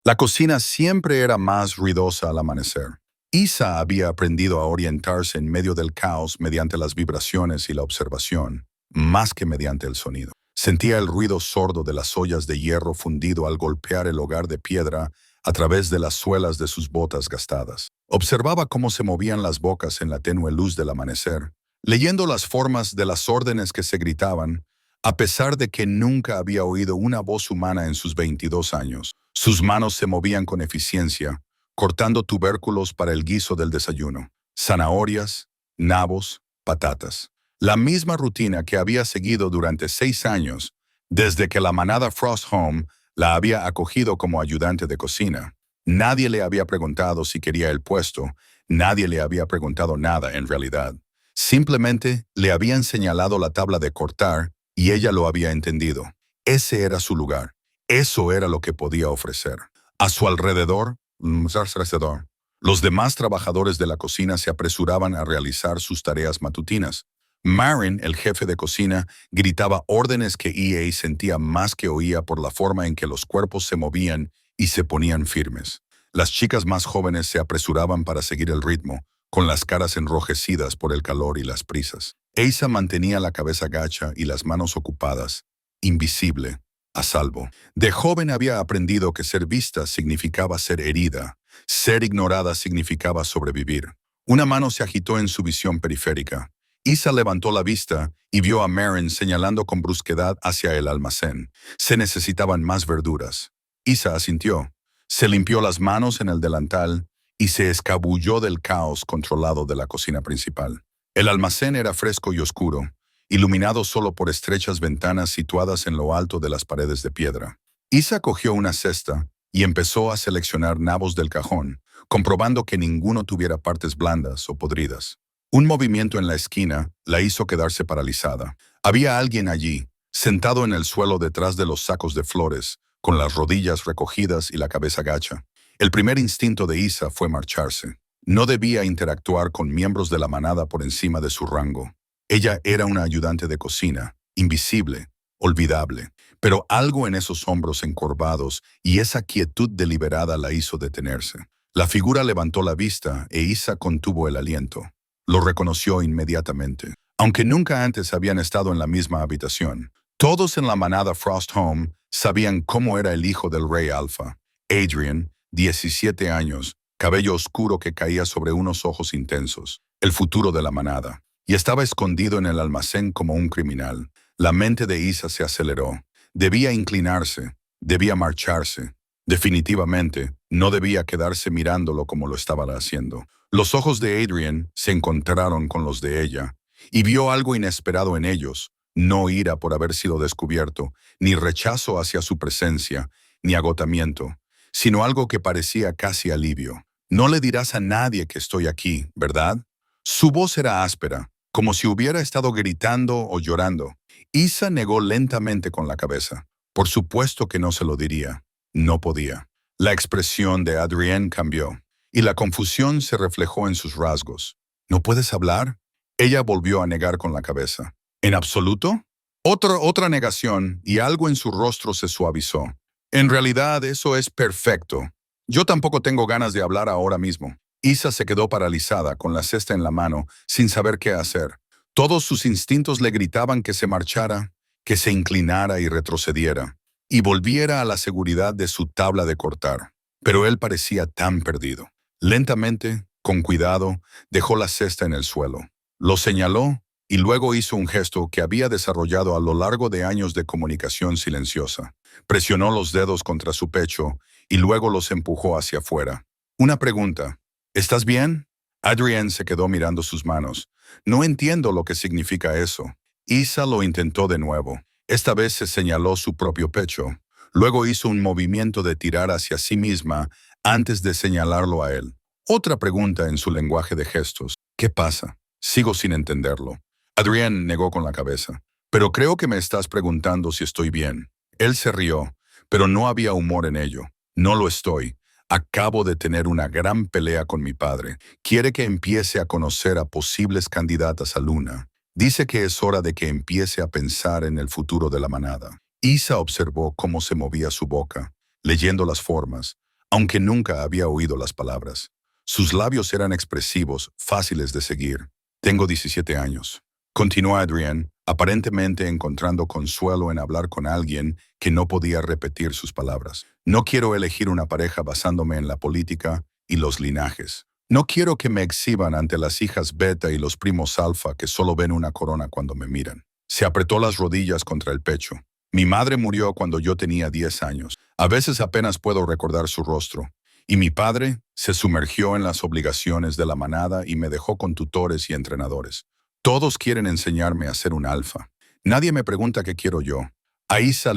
La cocina siempre era más ruidosa al amanecer. Isa había aprendido a orientarse en medio del caos mediante las vibraciones y la observación, más que mediante el sonido. Sentía el ruido sordo de las ollas de hierro fundido al golpear el hogar de piedra a través de las suelas de sus botas gastadas. Observaba cómo se movían las bocas en la tenue luz del amanecer, leyendo las formas de las órdenes que se gritaban, a pesar de que nunca había oído una voz humana en sus 22 años. Sus manos se movían con eficiencia, cortando tubérculos para el guiso del desayuno, zanahorias, nabos, patatas. La misma rutina que había seguido durante 6 años, desde que la manada Frost Home la había acogido como ayudante de cocina. Nadie le había preguntado si quería el puesto, nadie le había preguntado nada en realidad. Simplemente le habían señalado la tabla de cortar y ella lo había entendido. Ese era su lugar. Eso era lo que podía ofrecer. A su alrededor, los demás trabajadores de la cocina se apresuraban a realizar sus tareas matutinas. Marin, el jefe de cocina, gritaba órdenes que EA sentía más que oía por la forma en que los cuerpos se movían y se ponían firmes. Las chicas más jóvenes se apresuraban para seguir el ritmo, con las caras enrojecidas por el calor y las prisas. Asa mantenía la cabeza gacha y las manos ocupadas, invisible, a salvo. De joven había aprendido que ser vista significaba ser herida, ser ignorada significaba sobrevivir. Una mano se agitó en su visión periférica. Isa levantó la vista y vio a Marin señalando con brusquedad hacia el almacén. Se necesitaban más verduras. Isa asintió. Se limpió las manos en el delantal y se escabulló del caos controlado de la cocina principal. El almacén era fresco y oscuro, iluminado solo por estrechas ventanas situadas en lo alto de las paredes de piedra. Isa cogió una cesta y empezó a seleccionar nabos del cajón, comprobando que ninguno tuviera partes blandas o podridas. Un movimiento en la esquina la hizo quedarse paralizada. Había alguien allí, sentado en el suelo detrás de los sacos de flores, con las rodillas recogidas y la cabeza gacha. El primer instinto de Isa fue marcharse. No debía interactuar con miembros de la manada por encima de su rango. Ella era una ayudante de cocina, invisible, olvidable, pero algo en esos hombros encorvados y esa quietud deliberada la hizo detenerse. La figura levantó la vista e Isa contuvo el aliento. Lo reconoció inmediatamente. Aunque nunca antes habían estado en la misma habitación, todos en la manada Frost Home sabían cómo era el hijo del rey Alpha. Adrian, 17 años, cabello oscuro que caía sobre unos ojos intensos, el futuro de la manada, y estaba escondido en el almacén como un criminal. La mente de Isa se aceleró. Debía inclinarse, debía marcharse. Definitivamente, no debía quedarse mirándolo como lo estaba haciendo. Los ojos de Adrian se encontraron con los de ella, y vio algo inesperado en ellos, no ira por haber sido descubierto, ni rechazo hacia su presencia, ni agotamiento, sino algo que parecía casi alivio. No le dirás a nadie que estoy aquí, ¿verdad? Su voz era áspera, como si hubiera estado gritando o llorando. Isa negó lentamente con la cabeza. Por supuesto que no se lo diría. No podía. La expresión de Adrienne cambió, y la confusión se reflejó en sus rasgos. ¿No puedes hablar? Ella volvió a negar con la cabeza. ¿En absoluto? Otra negación, y algo en su rostro se suavizó. En realidad, eso es perfecto. Yo tampoco tengo ganas de hablar ahora mismo. Isa se quedó paralizada, con la cesta en la mano, sin saber qué hacer. Todos sus instintos le gritaban que se marchara, que se inclinara y retrocediera, y volviera a la seguridad de su tabla de cortar. Pero él parecía tan perdido. Lentamente, con cuidado, dejó la cesta en el suelo. Lo señaló y luego hizo un gesto que había desarrollado a lo largo de años de comunicación silenciosa. Presionó los dedos contra su pecho y luego los empujó hacia afuera. Una pregunta. ¿Estás bien? Adrienne se quedó mirando sus manos. No entiendo lo que significa eso. Isa lo intentó de nuevo. Esta vez se señaló su propio pecho. Luego hizo un movimiento de tirar hacia sí misma antes de señalarlo a él. Otra pregunta en su lenguaje de gestos. ¿Qué pasa? Sigo sin entenderlo. Adrienne negó con la cabeza. Pero creo que me estás preguntando si estoy bien. Él se rió, pero no había humor en ello. No lo estoy. Acabo de tener una gran pelea con mi padre. Quiere que empiece a conocer a posibles candidatas a Luna. Dice que es hora de que empiece a pensar en el futuro de la manada. Isa observó cómo se movía su boca, leyendo las formas, aunque nunca había oído las palabras. Sus labios eran expresivos, fáciles de seguir. Tengo 17 años. Continuó Adrienne, aparentemente encontrando consuelo en hablar con alguien que no podía repetir sus palabras. No quiero elegir una pareja basándome en la política y los linajes. No quiero que me exhiban ante las hijas beta y los primos alfa que solo ven una corona cuando me miran. Se apretó las rodillas contra el pecho. Mi madre murió cuando yo tenía 10 años. A veces apenas puedo recordar su rostro. Y mi padre se sumergió en las obligaciones de la manada y me dejó con tutores y entrenadores. Todos quieren enseñarme a ser un alfa. Nadie me pregunta qué quiero yo. A Isa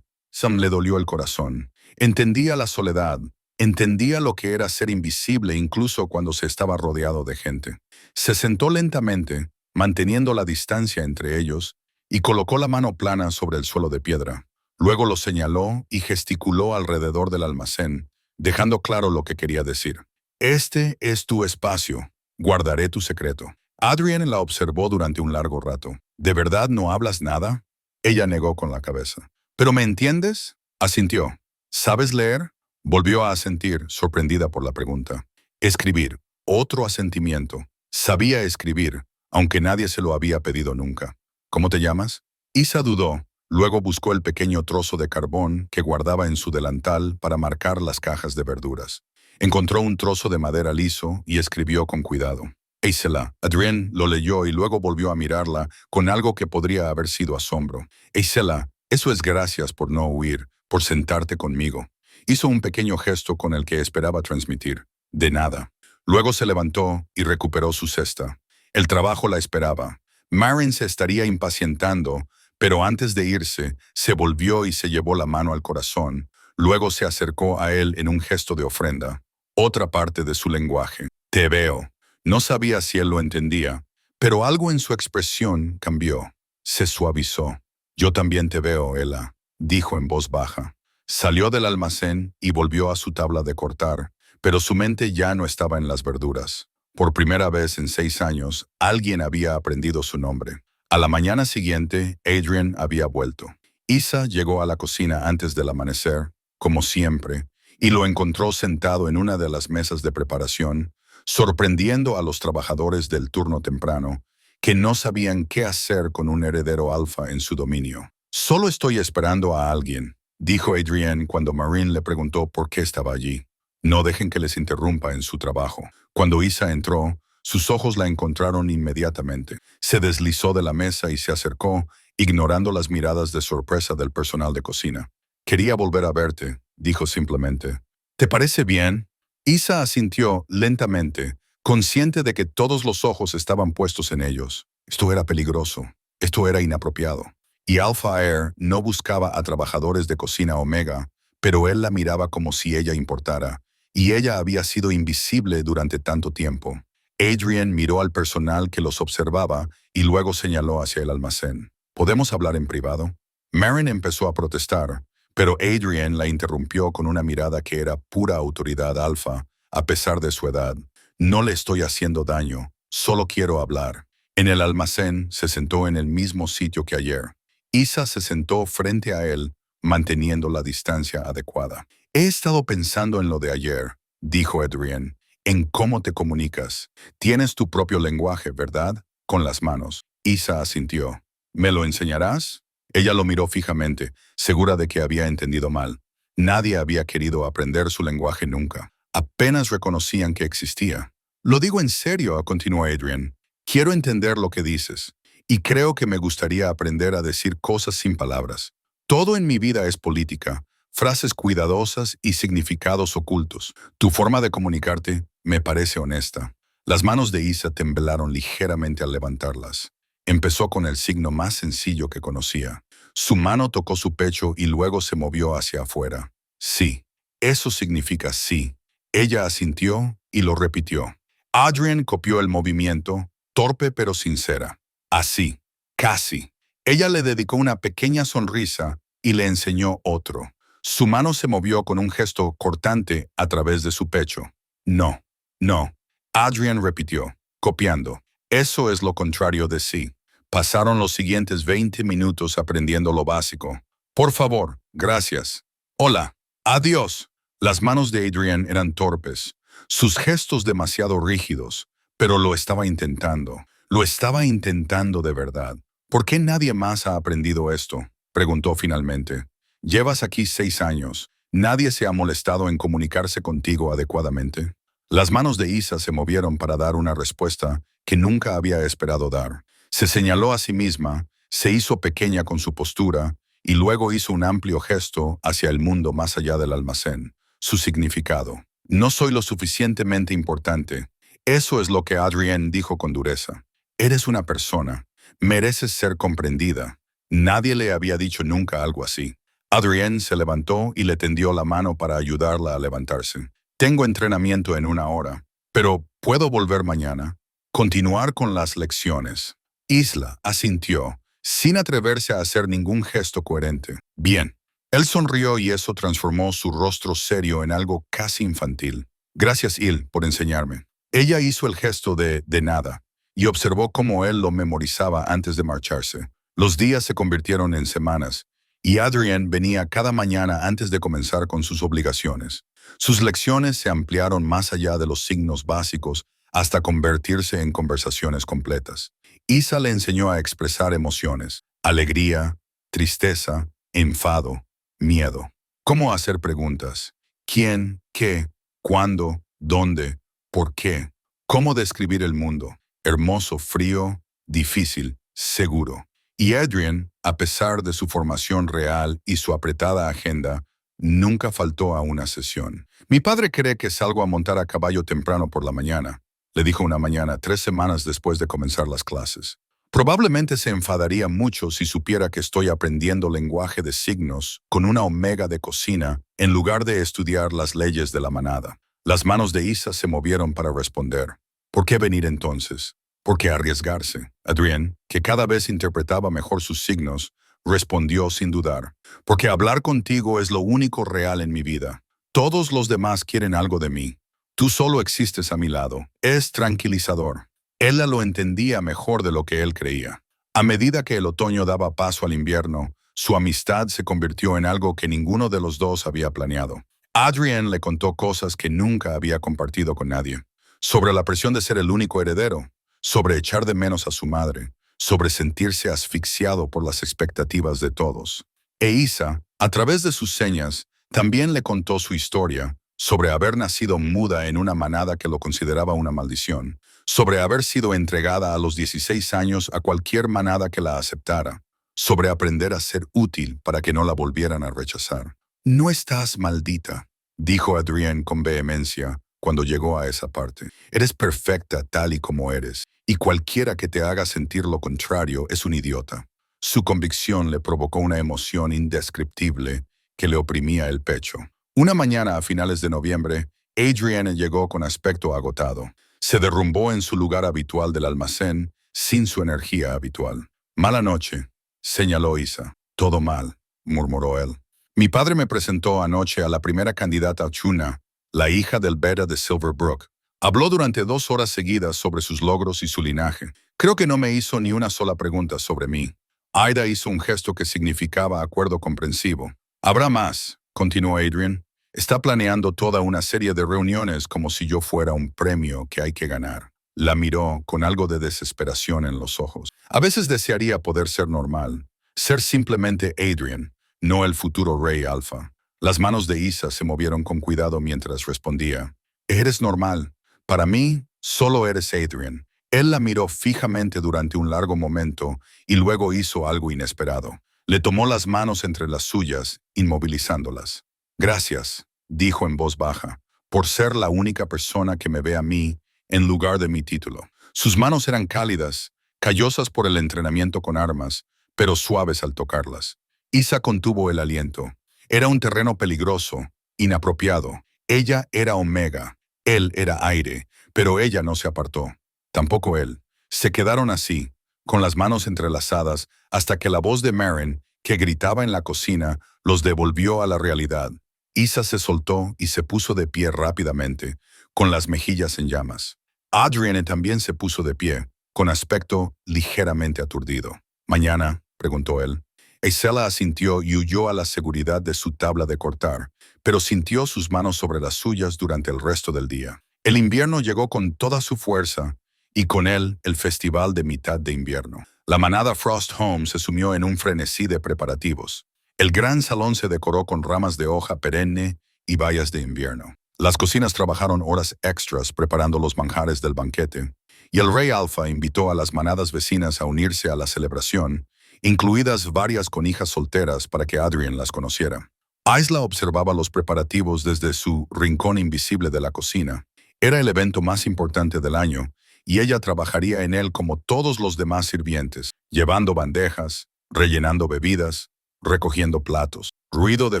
Sam le dolió el corazón. Entendía la soledad. Entendía lo que era ser invisible incluso cuando se estaba rodeado de gente. Se sentó lentamente, manteniendo la distancia entre ellos, y colocó la mano plana sobre el suelo de piedra. Luego lo señaló y gesticuló alrededor del almacén, dejando claro lo que quería decir. Este es tu espacio. Guardaré tu secreto. Adrienne la observó durante un largo rato. ¿De verdad no hablas nada? Ella negó con la cabeza. ¿Pero me entiendes? Asintió. ¿Sabes leer? Volvió a asentir, sorprendida por la pregunta. Escribir. Otro asentimiento. Sabía escribir, aunque nadie se lo había pedido nunca. ¿Cómo te llamas? Isa dudó. Luego buscó el pequeño trozo de carbón que guardaba en su delantal para marcar las cajas de verduras. Encontró un trozo de madera liso y escribió con cuidado. Eisela. Adrienne lo leyó y luego volvió a mirarla con algo que podría haber sido asombro. Eisela, eso es gracias por no huir, por sentarte conmigo. Hizo un pequeño gesto con el que esperaba transmitir. De nada. Luego se levantó y recuperó su cesta. El trabajo la esperaba. Marin se estaría impacientando, pero antes de irse, se volvió y se llevó la mano al corazón. Luego se acercó a él en un gesto de ofrenda. Otra parte de su lenguaje. Te veo. No sabía si él lo entendía, pero algo en su expresión cambió. Se suavizó. Yo también te veo, Ella, dijo en voz baja. Salió del almacén y volvió a su tabla de cortar, pero su mente ya no estaba en las verduras. Por primera vez en 6 años, alguien había aprendido su nombre. A la mañana siguiente, Adrienne había vuelto. Isa llegó a la cocina antes del amanecer, como siempre, y lo encontró sentado en una de las mesas de preparación, sorprendiendo a los trabajadores del turno temprano, que no sabían qué hacer con un heredero alfa en su dominio. Solo estoy esperando a alguien, dijo Adrienne cuando Marin le preguntó por qué estaba allí. No dejen que les interrumpa en su trabajo. Cuando Isa entró, sus ojos la encontraron inmediatamente. Se deslizó de la mesa y se acercó, ignorando las miradas de sorpresa del personal de cocina. Quería volver a verte, dijo simplemente. ¿Te parece bien? Isa asintió lentamente, consciente de que todos los ojos estaban puestos en ellos. Esto era peligroso. Esto era inapropiado. Y Alpha Air no buscaba a trabajadores de cocina Omega, pero él la miraba como si ella importara, y ella había sido invisible durante tanto tiempo. Adrienne miró al personal que los observaba y luego señaló hacia el almacén. ¿Podemos hablar en privado? Marin empezó a protestar, pero Adrienne la interrumpió con una mirada que era pura autoridad alfa, a pesar de su edad. No le estoy haciendo daño, solo quiero hablar. En el almacén se sentó en el mismo sitio que ayer. Isa se sentó frente a él, manteniendo la distancia adecuada. He estado pensando en lo de ayer, dijo Adrienne, en cómo te comunicas. Tienes tu propio lenguaje, ¿verdad? Con las manos. Isa asintió. ¿Me lo enseñarás? Ella lo miró fijamente, segura de que había entendido mal. Nadie había querido aprender su lenguaje nunca. Apenas reconocían que existía. Lo digo en serio, continuó Adrienne. Quiero entender lo que dices. Y creo que me gustaría aprender a decir cosas sin palabras. Todo en mi vida es política, frases cuidadosas y significados ocultos. Tu forma de comunicarte me parece honesta. Las manos de Isa temblaron ligeramente al levantarlas. Empezó con el signo más sencillo que conocía. Su mano tocó su pecho y luego se movió hacia afuera. Sí, eso significa sí. Ella asintió y lo repitió. Adrienne copió el movimiento, torpe pero sincera. Así, casi. Ella le dedicó una pequeña sonrisa y le enseñó otro. Su mano se movió con un gesto cortante a través de su pecho. No, no. Adrienne repitió, copiando. Eso es lo contrario de sí. Pasaron los siguientes 20 minutos aprendiendo lo básico. Por favor, gracias. Hola, adiós. Las manos de Adrian eran torpes, sus gestos demasiado rígidos, pero lo estaba intentando. Lo estaba intentando de verdad. ¿Por qué nadie más ha aprendido esto?, preguntó finalmente. Llevas aquí 6 años. ¿Nadie se ha molestado en comunicarse contigo adecuadamente? Las manos de Isa se movieron para dar una respuesta que nunca había esperado dar. Se señaló a sí misma, se hizo pequeña con su postura y luego hizo un amplio gesto hacia el mundo más allá del almacén. Su significado. No soy lo suficientemente importante. Eso es lo que Adrienne dijo con dureza. Eres una persona. Mereces ser comprendida. Nadie le había dicho nunca algo así. Adrienne se levantó y le tendió la mano para ayudarla a levantarse. Tengo entrenamiento en 1 hora, pero ¿puedo volver mañana? Continuar con las lecciones. Isla asintió, sin atreverse a hacer ningún gesto coherente. Bien. Él sonrió y eso transformó su rostro serio en algo casi infantil. Gracias, Il, por enseñarme. Ella hizo el gesto de nada y observó cómo él lo memorizaba antes de marcharse. Los días se convirtieron en semanas y Adrienne venía cada mañana antes de comenzar con sus obligaciones. Sus lecciones se ampliaron más allá de los signos básicos hasta convertirse en conversaciones completas. Isa le enseñó a expresar emociones, alegría, tristeza, enfado, miedo. Cómo hacer preguntas. ¿Quién? ¿Qué? ¿Cuándo? ¿Dónde? ¿Por qué? Cómo describir el mundo. Hermoso, frío, difícil, seguro. Y Adrienne, a pesar de su formación real y su apretada agenda, nunca faltó a una sesión. Mi padre cree que salgo a montar a caballo temprano por la mañana, le dijo una mañana 3 semanas después de comenzar las clases. Probablemente se enfadaría mucho si supiera que estoy aprendiendo lenguaje de signos con una omega de cocina en lugar de estudiar las leyes de la manada. Las manos de Isa se movieron para responder. ¿Por qué venir entonces? ¿Por qué arriesgarse? Adrienne, que cada vez interpretaba mejor sus signos, respondió sin dudar. Porque hablar contigo es lo único real en mi vida. Todos los demás quieren algo de mí. Tú solo existes a mi lado. Es tranquilizador. Ella lo entendía mejor de lo que él creía. A medida que el otoño daba paso al invierno, su amistad se convirtió en algo que ninguno de los dos había planeado. Adrienne le contó cosas que nunca había compartido con nadie. Sobre la presión de ser el único heredero, sobre echar de menos a su madre, sobre sentirse asfixiado por las expectativas de todos. E Isa, a través de sus señas, también le contó su historia, sobre haber nacido muda en una manada que lo consideraba una maldición, sobre haber sido entregada a los 16 años a cualquier manada que la aceptara, sobre aprender a ser útil para que no la volvieran a rechazar. No estás maldita, dijo Adrienne con vehemencia cuando llegó a esa parte. Eres perfecta tal y como eres, y cualquiera que te haga sentir lo contrario es un idiota. Su convicción le provocó una emoción indescriptible que le oprimía el pecho. Una mañana a finales de noviembre, Adrienne llegó con aspecto agotado. Se derrumbó en su lugar habitual del almacén, sin su energía habitual. Mala noche, señaló Isa. Todo mal, murmuró él. Mi padre me presentó anoche a la primera candidata Chuna, la hija del Beta de Silverbrook. Habló durante 2 horas seguidas sobre sus logros y su linaje. Creo que no me hizo ni una sola pregunta sobre mí. Aida hizo un gesto que significaba acuerdo comprensivo. Habrá más, continuó Adrienne. Está planeando toda una serie de reuniones como si yo fuera un premio que hay que ganar. La miró con algo de desesperación en los ojos. A veces desearía poder ser normal, ser simplemente Adrienne, no el futuro rey alfa. Las manos de Isa se movieron con cuidado mientras respondía. Eres normal. Para mí, solo eres Adrienne. Él la miró fijamente durante un largo momento y luego hizo algo inesperado. Le tomó las manos entre las suyas, inmovilizándolas. Gracias, dijo en voz baja, por ser la única persona que me ve a mí en lugar de mi título. Sus manos eran cálidas, callosas por el entrenamiento con armas, pero suaves al tocarlas. Isa contuvo el aliento. Era un terreno peligroso, inapropiado. Ella era Omega, él era aire, pero ella no se apartó. Tampoco él. Se quedaron así, con las manos entrelazadas, hasta que la voz de Maren, que gritaba en la cocina, los devolvió a la realidad. Isa se soltó y se puso de pie rápidamente, con las mejillas en llamas. Adrienne también se puso de pie, con aspecto ligeramente aturdido. ¿Mañana?, preguntó él. Isela asintió y huyó a la seguridad de su tabla de cortar, pero sintió sus manos sobre las suyas durante el resto del día. El invierno llegó con toda su fuerza, y con él el festival de mitad de invierno. La manada Frost Home se sumió en un frenesí de preparativos. El gran salón se decoró con ramas de hoja perenne y bayas de invierno. Las cocinas trabajaron horas extras preparando los manjares del banquete, y el rey Alfa invitó a las manadas vecinas a unirse a la celebración, incluidas varias con hijas solteras para que Adrian las conociera. Isla observaba los preparativos desde su rincón invisible de la cocina. Era el evento más importante del año, y ella trabajaría en él como todos los demás sirvientes, llevando bandejas, rellenando bebidas, recogiendo platos. Ruido de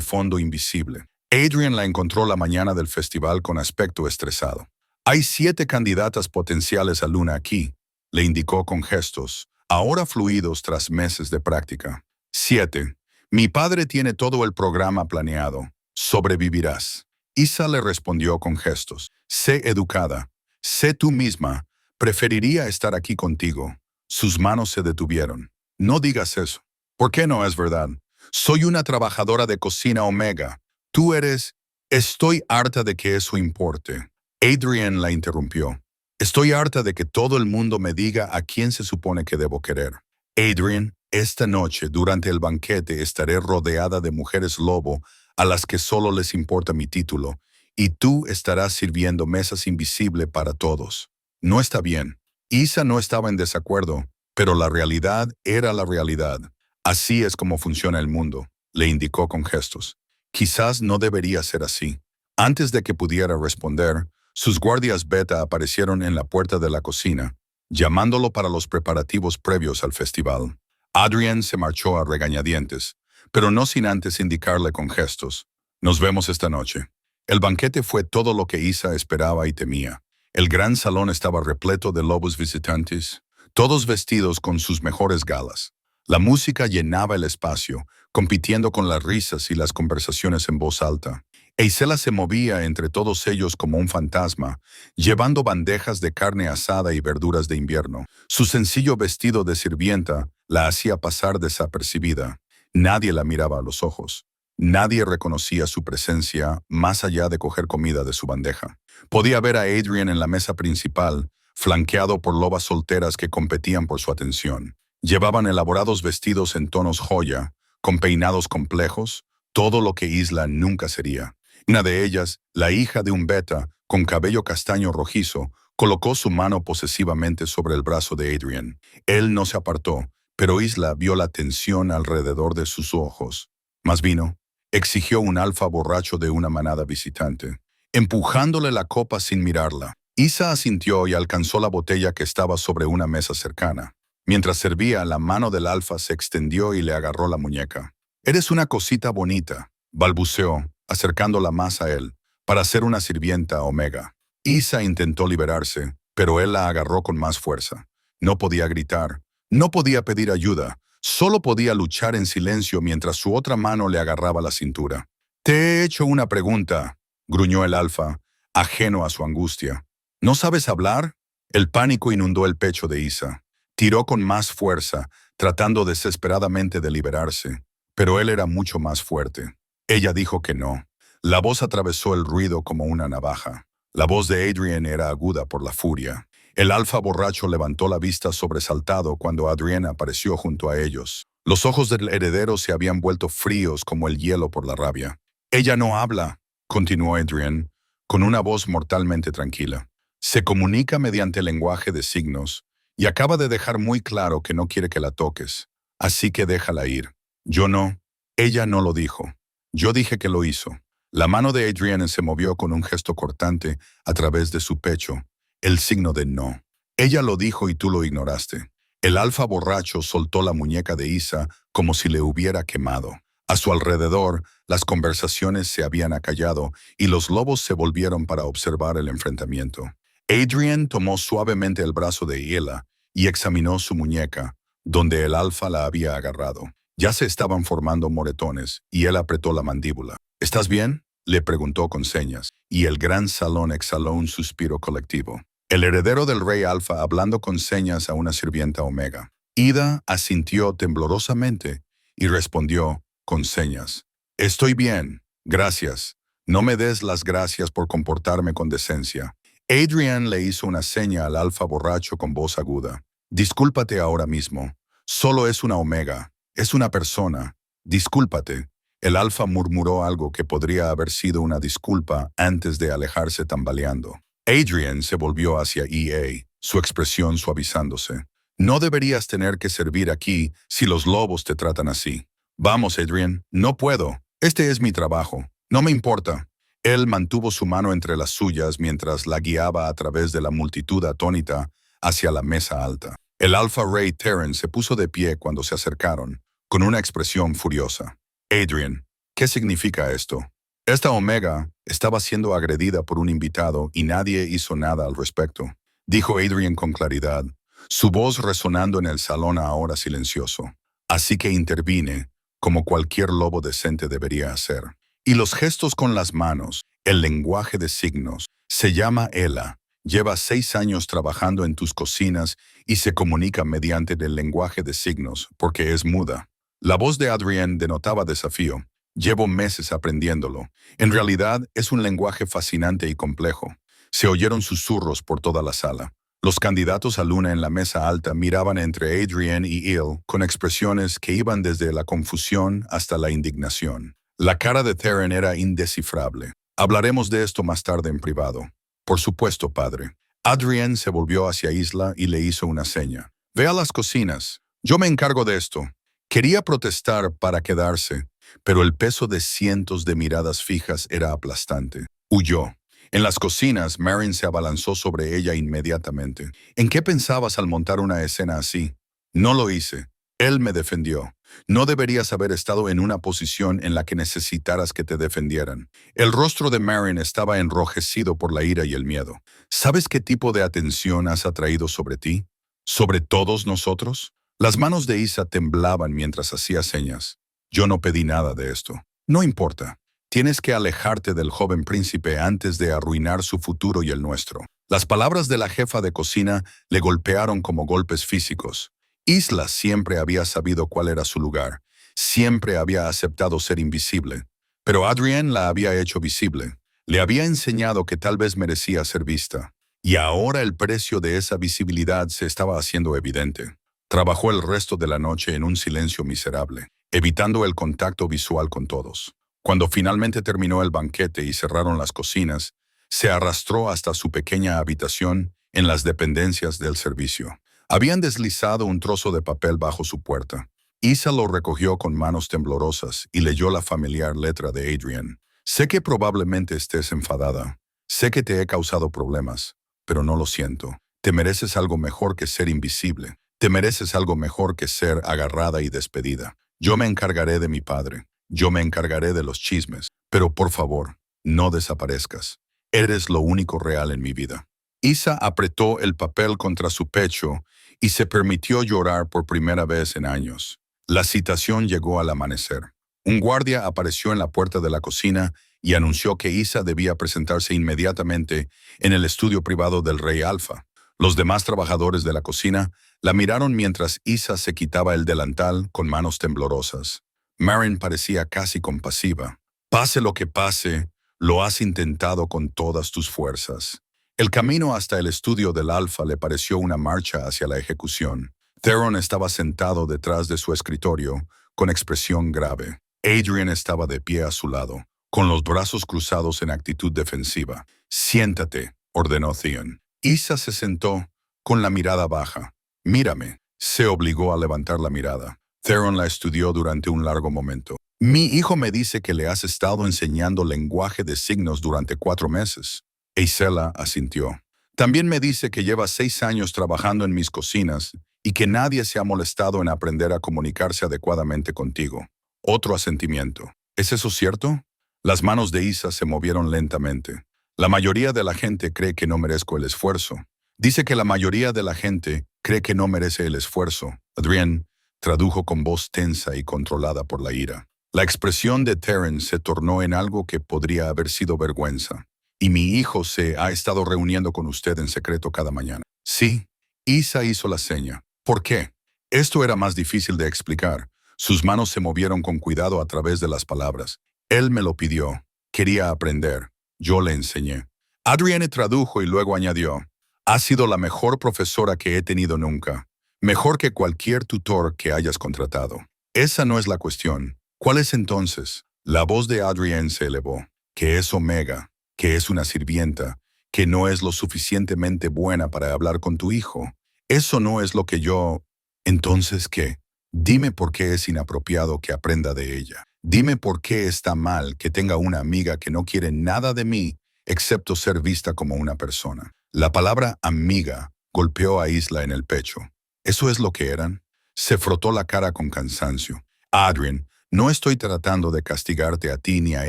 fondo invisible. Adrian la encontró la mañana del festival con aspecto estresado. «Hay 7 candidatas potenciales a Luna aquí», le indicó con gestos, ahora fluidos tras meses de práctica. 7. «Mi padre tiene todo el programa planeado. Sobrevivirás». Isa le respondió con gestos. «Sé educada. Sé tú misma. Preferiría estar aquí contigo». Sus manos se detuvieron. «No digas eso». «¿Por qué no es verdad? Soy una trabajadora de cocina Omega. Tú eres...». «Estoy harta de que eso importe». Adrian la interrumpió. «Estoy harta de que todo el mundo me diga a quién se supone que debo querer». «Adrian, esta noche, durante el banquete, estaré rodeada de mujeres lobo a las que solo les importa mi título, y tú estarás sirviendo mesas invisibles para todos. No está bien». Isa no estaba en desacuerdo, pero la realidad era la realidad. «Así es como funciona el mundo», le indicó con gestos. «Quizás no debería ser así». Antes de que pudiera responder, sus guardias beta aparecieron en la puerta de la cocina, llamándolo para los preparativos previos al festival. Adrian se marchó a regañadientes, pero no sin antes indicarle con gestos: «Nos vemos esta noche». El banquete fue todo lo que Isa esperaba y temía. El gran salón estaba repleto de lobos visitantes, todos vestidos con sus mejores galas. La música llenaba el espacio, compitiendo con las risas y las conversaciones en voz alta. Isela se movía entre todos ellos como un fantasma, llevando bandejas de carne asada y verduras de invierno. Su sencillo vestido de sirvienta la hacía pasar desapercibida. Nadie la miraba a los ojos. Nadie reconocía su presencia más allá de coger comida de su bandeja. Podía ver a Adrian en la mesa principal, flanqueado por lobas solteras que competían por su atención. Llevaban elaborados vestidos en tonos joya, con peinados complejos, todo lo que Isla nunca sería. Una de ellas, la hija de un beta, con cabello castaño rojizo, colocó su mano posesivamente sobre el brazo de Adrian. Él no se apartó, pero Isla vio la tensión alrededor de sus ojos. «Más vino», exigió un alfa borracho de una manada visitante, empujándole la copa sin mirarla. Isa asintió y alcanzó la botella que estaba sobre una mesa cercana. Mientras servía, la mano del alfa se extendió y le agarró la muñeca. «Eres una cosita bonita», balbuceó, acercándola más a él, para ser una sirvienta Omega. Isa intentó liberarse, pero él la agarró con más fuerza. No podía gritar, no podía pedir ayuda, solo podía luchar en silencio mientras su otra mano le agarraba la cintura. «Te he hecho una pregunta», gruñó el alfa, ajeno a su angustia. «¿No sabes hablar?». El pánico inundó el pecho de Isa. Tiró con más fuerza, tratando desesperadamente de liberarse, pero él era mucho más fuerte. Ella dijo que no. La voz atravesó el ruido como una navaja. La voz de Adrian era aguda por la furia. El alfa borracho levantó la vista sobresaltado cuando Adrian apareció junto a ellos. Los ojos del heredero se habían vuelto fríos como el hielo por la rabia. «Ella no habla», continuó Adrian, con una voz mortalmente tranquila. «Se comunica mediante lenguaje de signos, y acaba de dejar muy claro que no quiere que la toques. Así que déjala ir». «Yo no». «Ella no lo dijo. Yo dije que lo hizo». La mano de Adrian se movió con un gesto cortante a través de su pecho, el signo de no. «Ella lo dijo y tú lo ignoraste». El alfa borracho soltó la muñeca de Isa como si le hubiera quemado. A su alrededor, las conversaciones se habían acallado y los lobos se volvieron para observar el enfrentamiento. Adrian tomó suavemente el brazo de Isla y examinó su muñeca, donde el alfa la había agarrado. Ya se estaban formando moretones y él apretó la mandíbula. «¿Estás bien?», le preguntó con señas, y el gran salón exhaló un suspiro colectivo. El heredero del rey Alfa hablando con señas a una sirvienta Omega. Ida asintió temblorosamente y respondió con señas. Estoy bien, gracias. No me des las gracias por comportarme con decencia. Adrian le hizo una seña al alfa borracho con voz aguda. Discúlpate ahora mismo. Solo es una omega. Es una persona. Discúlpate. El alfa murmuró algo que podría haber sido una disculpa antes de alejarse tambaleando. Adrian se volvió hacia EA, su expresión suavizándose. No deberías tener que servir aquí si los lobos te tratan así. Vamos, Adrian, no puedo. Este es mi trabajo. No me importa. Él mantuvo su mano entre las suyas mientras la guiaba a través de la multitud atónita hacia la mesa alta. El Alpha Ray Terran se puso de pie cuando se acercaron, con una expresión furiosa. Adrian, ¿qué significa esto? Esta Omega estaba siendo agredida por un invitado y nadie hizo nada al respecto, dijo Adrian con claridad, su voz resonando en el salón ahora silencioso. Así que intervine, como cualquier lobo decente debería hacer. Y los gestos con las manos, el lenguaje de signos, se llama Ella. Lleva 6 años trabajando en tus cocinas y se comunica mediante el lenguaje de signos porque es muda. La voz de Adrian denotaba desafío. Llevo meses aprendiéndolo. En realidad es un lenguaje fascinante y complejo. Se oyeron susurros por toda la sala. Los candidatos a Luna en la mesa alta miraban entre Adrian y Il con expresiones que iban desde la confusión hasta la indignación. La cara de Terran era indescifrable. Hablaremos de esto más tarde en privado. Por supuesto, padre. Adrian se volvió hacia Isla y le hizo una seña. Ve a las cocinas. Yo me encargo de esto. Quería protestar para quedarse, pero el peso de cientos de miradas fijas era aplastante. Huyó. En las cocinas, Marin se abalanzó sobre ella inmediatamente. ¿En qué pensabas al montar una escena así? No lo hice. Él me defendió. No deberías haber estado en una posición en la que necesitaras que te defendieran. El rostro de Marin estaba enrojecido por la ira y el miedo. ¿Sabes qué tipo de atención has atraído sobre ti? ¿Sobre todos nosotros? Las manos de Isa temblaban mientras hacía señas. Yo no pedí nada de esto. No importa. Tienes que alejarte del joven príncipe antes de arruinar su futuro y el nuestro. Las palabras de la jefa de cocina le golpearon como golpes físicos. Isla siempre había sabido cuál era su lugar. Siempre había aceptado ser invisible. Pero Adrian la había hecho visible. Le había enseñado que tal vez merecía ser vista. Y ahora el precio de esa visibilidad se estaba haciendo evidente. Trabajó el resto de la noche en un silencio miserable, evitando el contacto visual con todos. Cuando finalmente terminó el banquete y cerraron las cocinas, se arrastró hasta su pequeña habitación en las dependencias del servicio. Habían deslizado un trozo de papel bajo su puerta. Isa lo recogió con manos temblorosas y leyó la familiar letra de Adrian. Sé que probablemente estés enfadada. Sé que te he causado problemas, pero no lo siento. Te mereces algo mejor que ser invisible. Te mereces algo mejor que ser agarrada y despedida. Yo me encargaré de mi padre. Yo me encargaré de los chismes. Pero por favor, no desaparezcas. Eres lo único real en mi vida. Isa apretó el papel contra su pecho y se permitió llorar por primera vez en años. La citación llegó al amanecer. Un guardia apareció en la puerta de la cocina y anunció que Isa debía presentarse inmediatamente en el estudio privado del Rey Alfa. Los demás trabajadores de la cocina la miraron mientras Isa se quitaba el delantal con manos temblorosas. Marin parecía casi compasiva. Pase lo que pase, lo has intentado con todas tus fuerzas. El camino hasta el estudio del Alfa le pareció una marcha hacia la ejecución. Theron estaba sentado detrás de su escritorio, con expresión grave. Adrian estaba de pie a su lado, con los brazos cruzados en actitud defensiva. Siéntate, ordenó Theon. Isa se sentó, con la mirada baja. Mírame. Se obligó a levantar la mirada. Theron la estudió durante un largo momento. Mi hijo me dice que le has estado enseñando lenguaje de signos durante 4 meses. Isela asintió. También me dice que lleva 6 años trabajando en mis cocinas y que nadie se ha molestado en aprender a comunicarse adecuadamente contigo. Otro asentimiento. ¿Es eso cierto? Las manos de Isa se movieron lentamente. La mayoría de la gente cree que no merezco el esfuerzo. Dice que la mayoría de la gente cree que no merece el esfuerzo. Adrian tradujo con voz tensa y controlada por la ira. La expresión de Terence se tornó en algo que podría haber sido vergüenza. Y mi hijo se ha estado reuniendo con usted en secreto cada mañana. Sí, Isa hizo la seña. ¿Por qué? Esto era más difícil de explicar. Sus manos se movieron con cuidado a través de las palabras. Él me lo pidió. Quería aprender. Yo le enseñé. Adrienne tradujo y luego añadió, ha sido la mejor profesora que he tenido nunca. Mejor que cualquier tutor que hayas contratado. Esa no es la cuestión. ¿Cuál es entonces? La voz de Adrienne se elevó. Que es Omega, que es una sirvienta, que no es lo suficientemente buena para hablar con tu hijo. Eso no es lo que yo... ¿Entonces qué? Dime por qué es inapropiado que aprenda de ella. Dime por qué está mal que tenga una amiga que no quiere nada de mí excepto ser vista como una persona. La palabra amiga golpeó a Isla en el pecho. ¿Eso es lo que eran? Se frotó la cara con cansancio. Adrienne, no estoy tratando de castigarte a ti ni a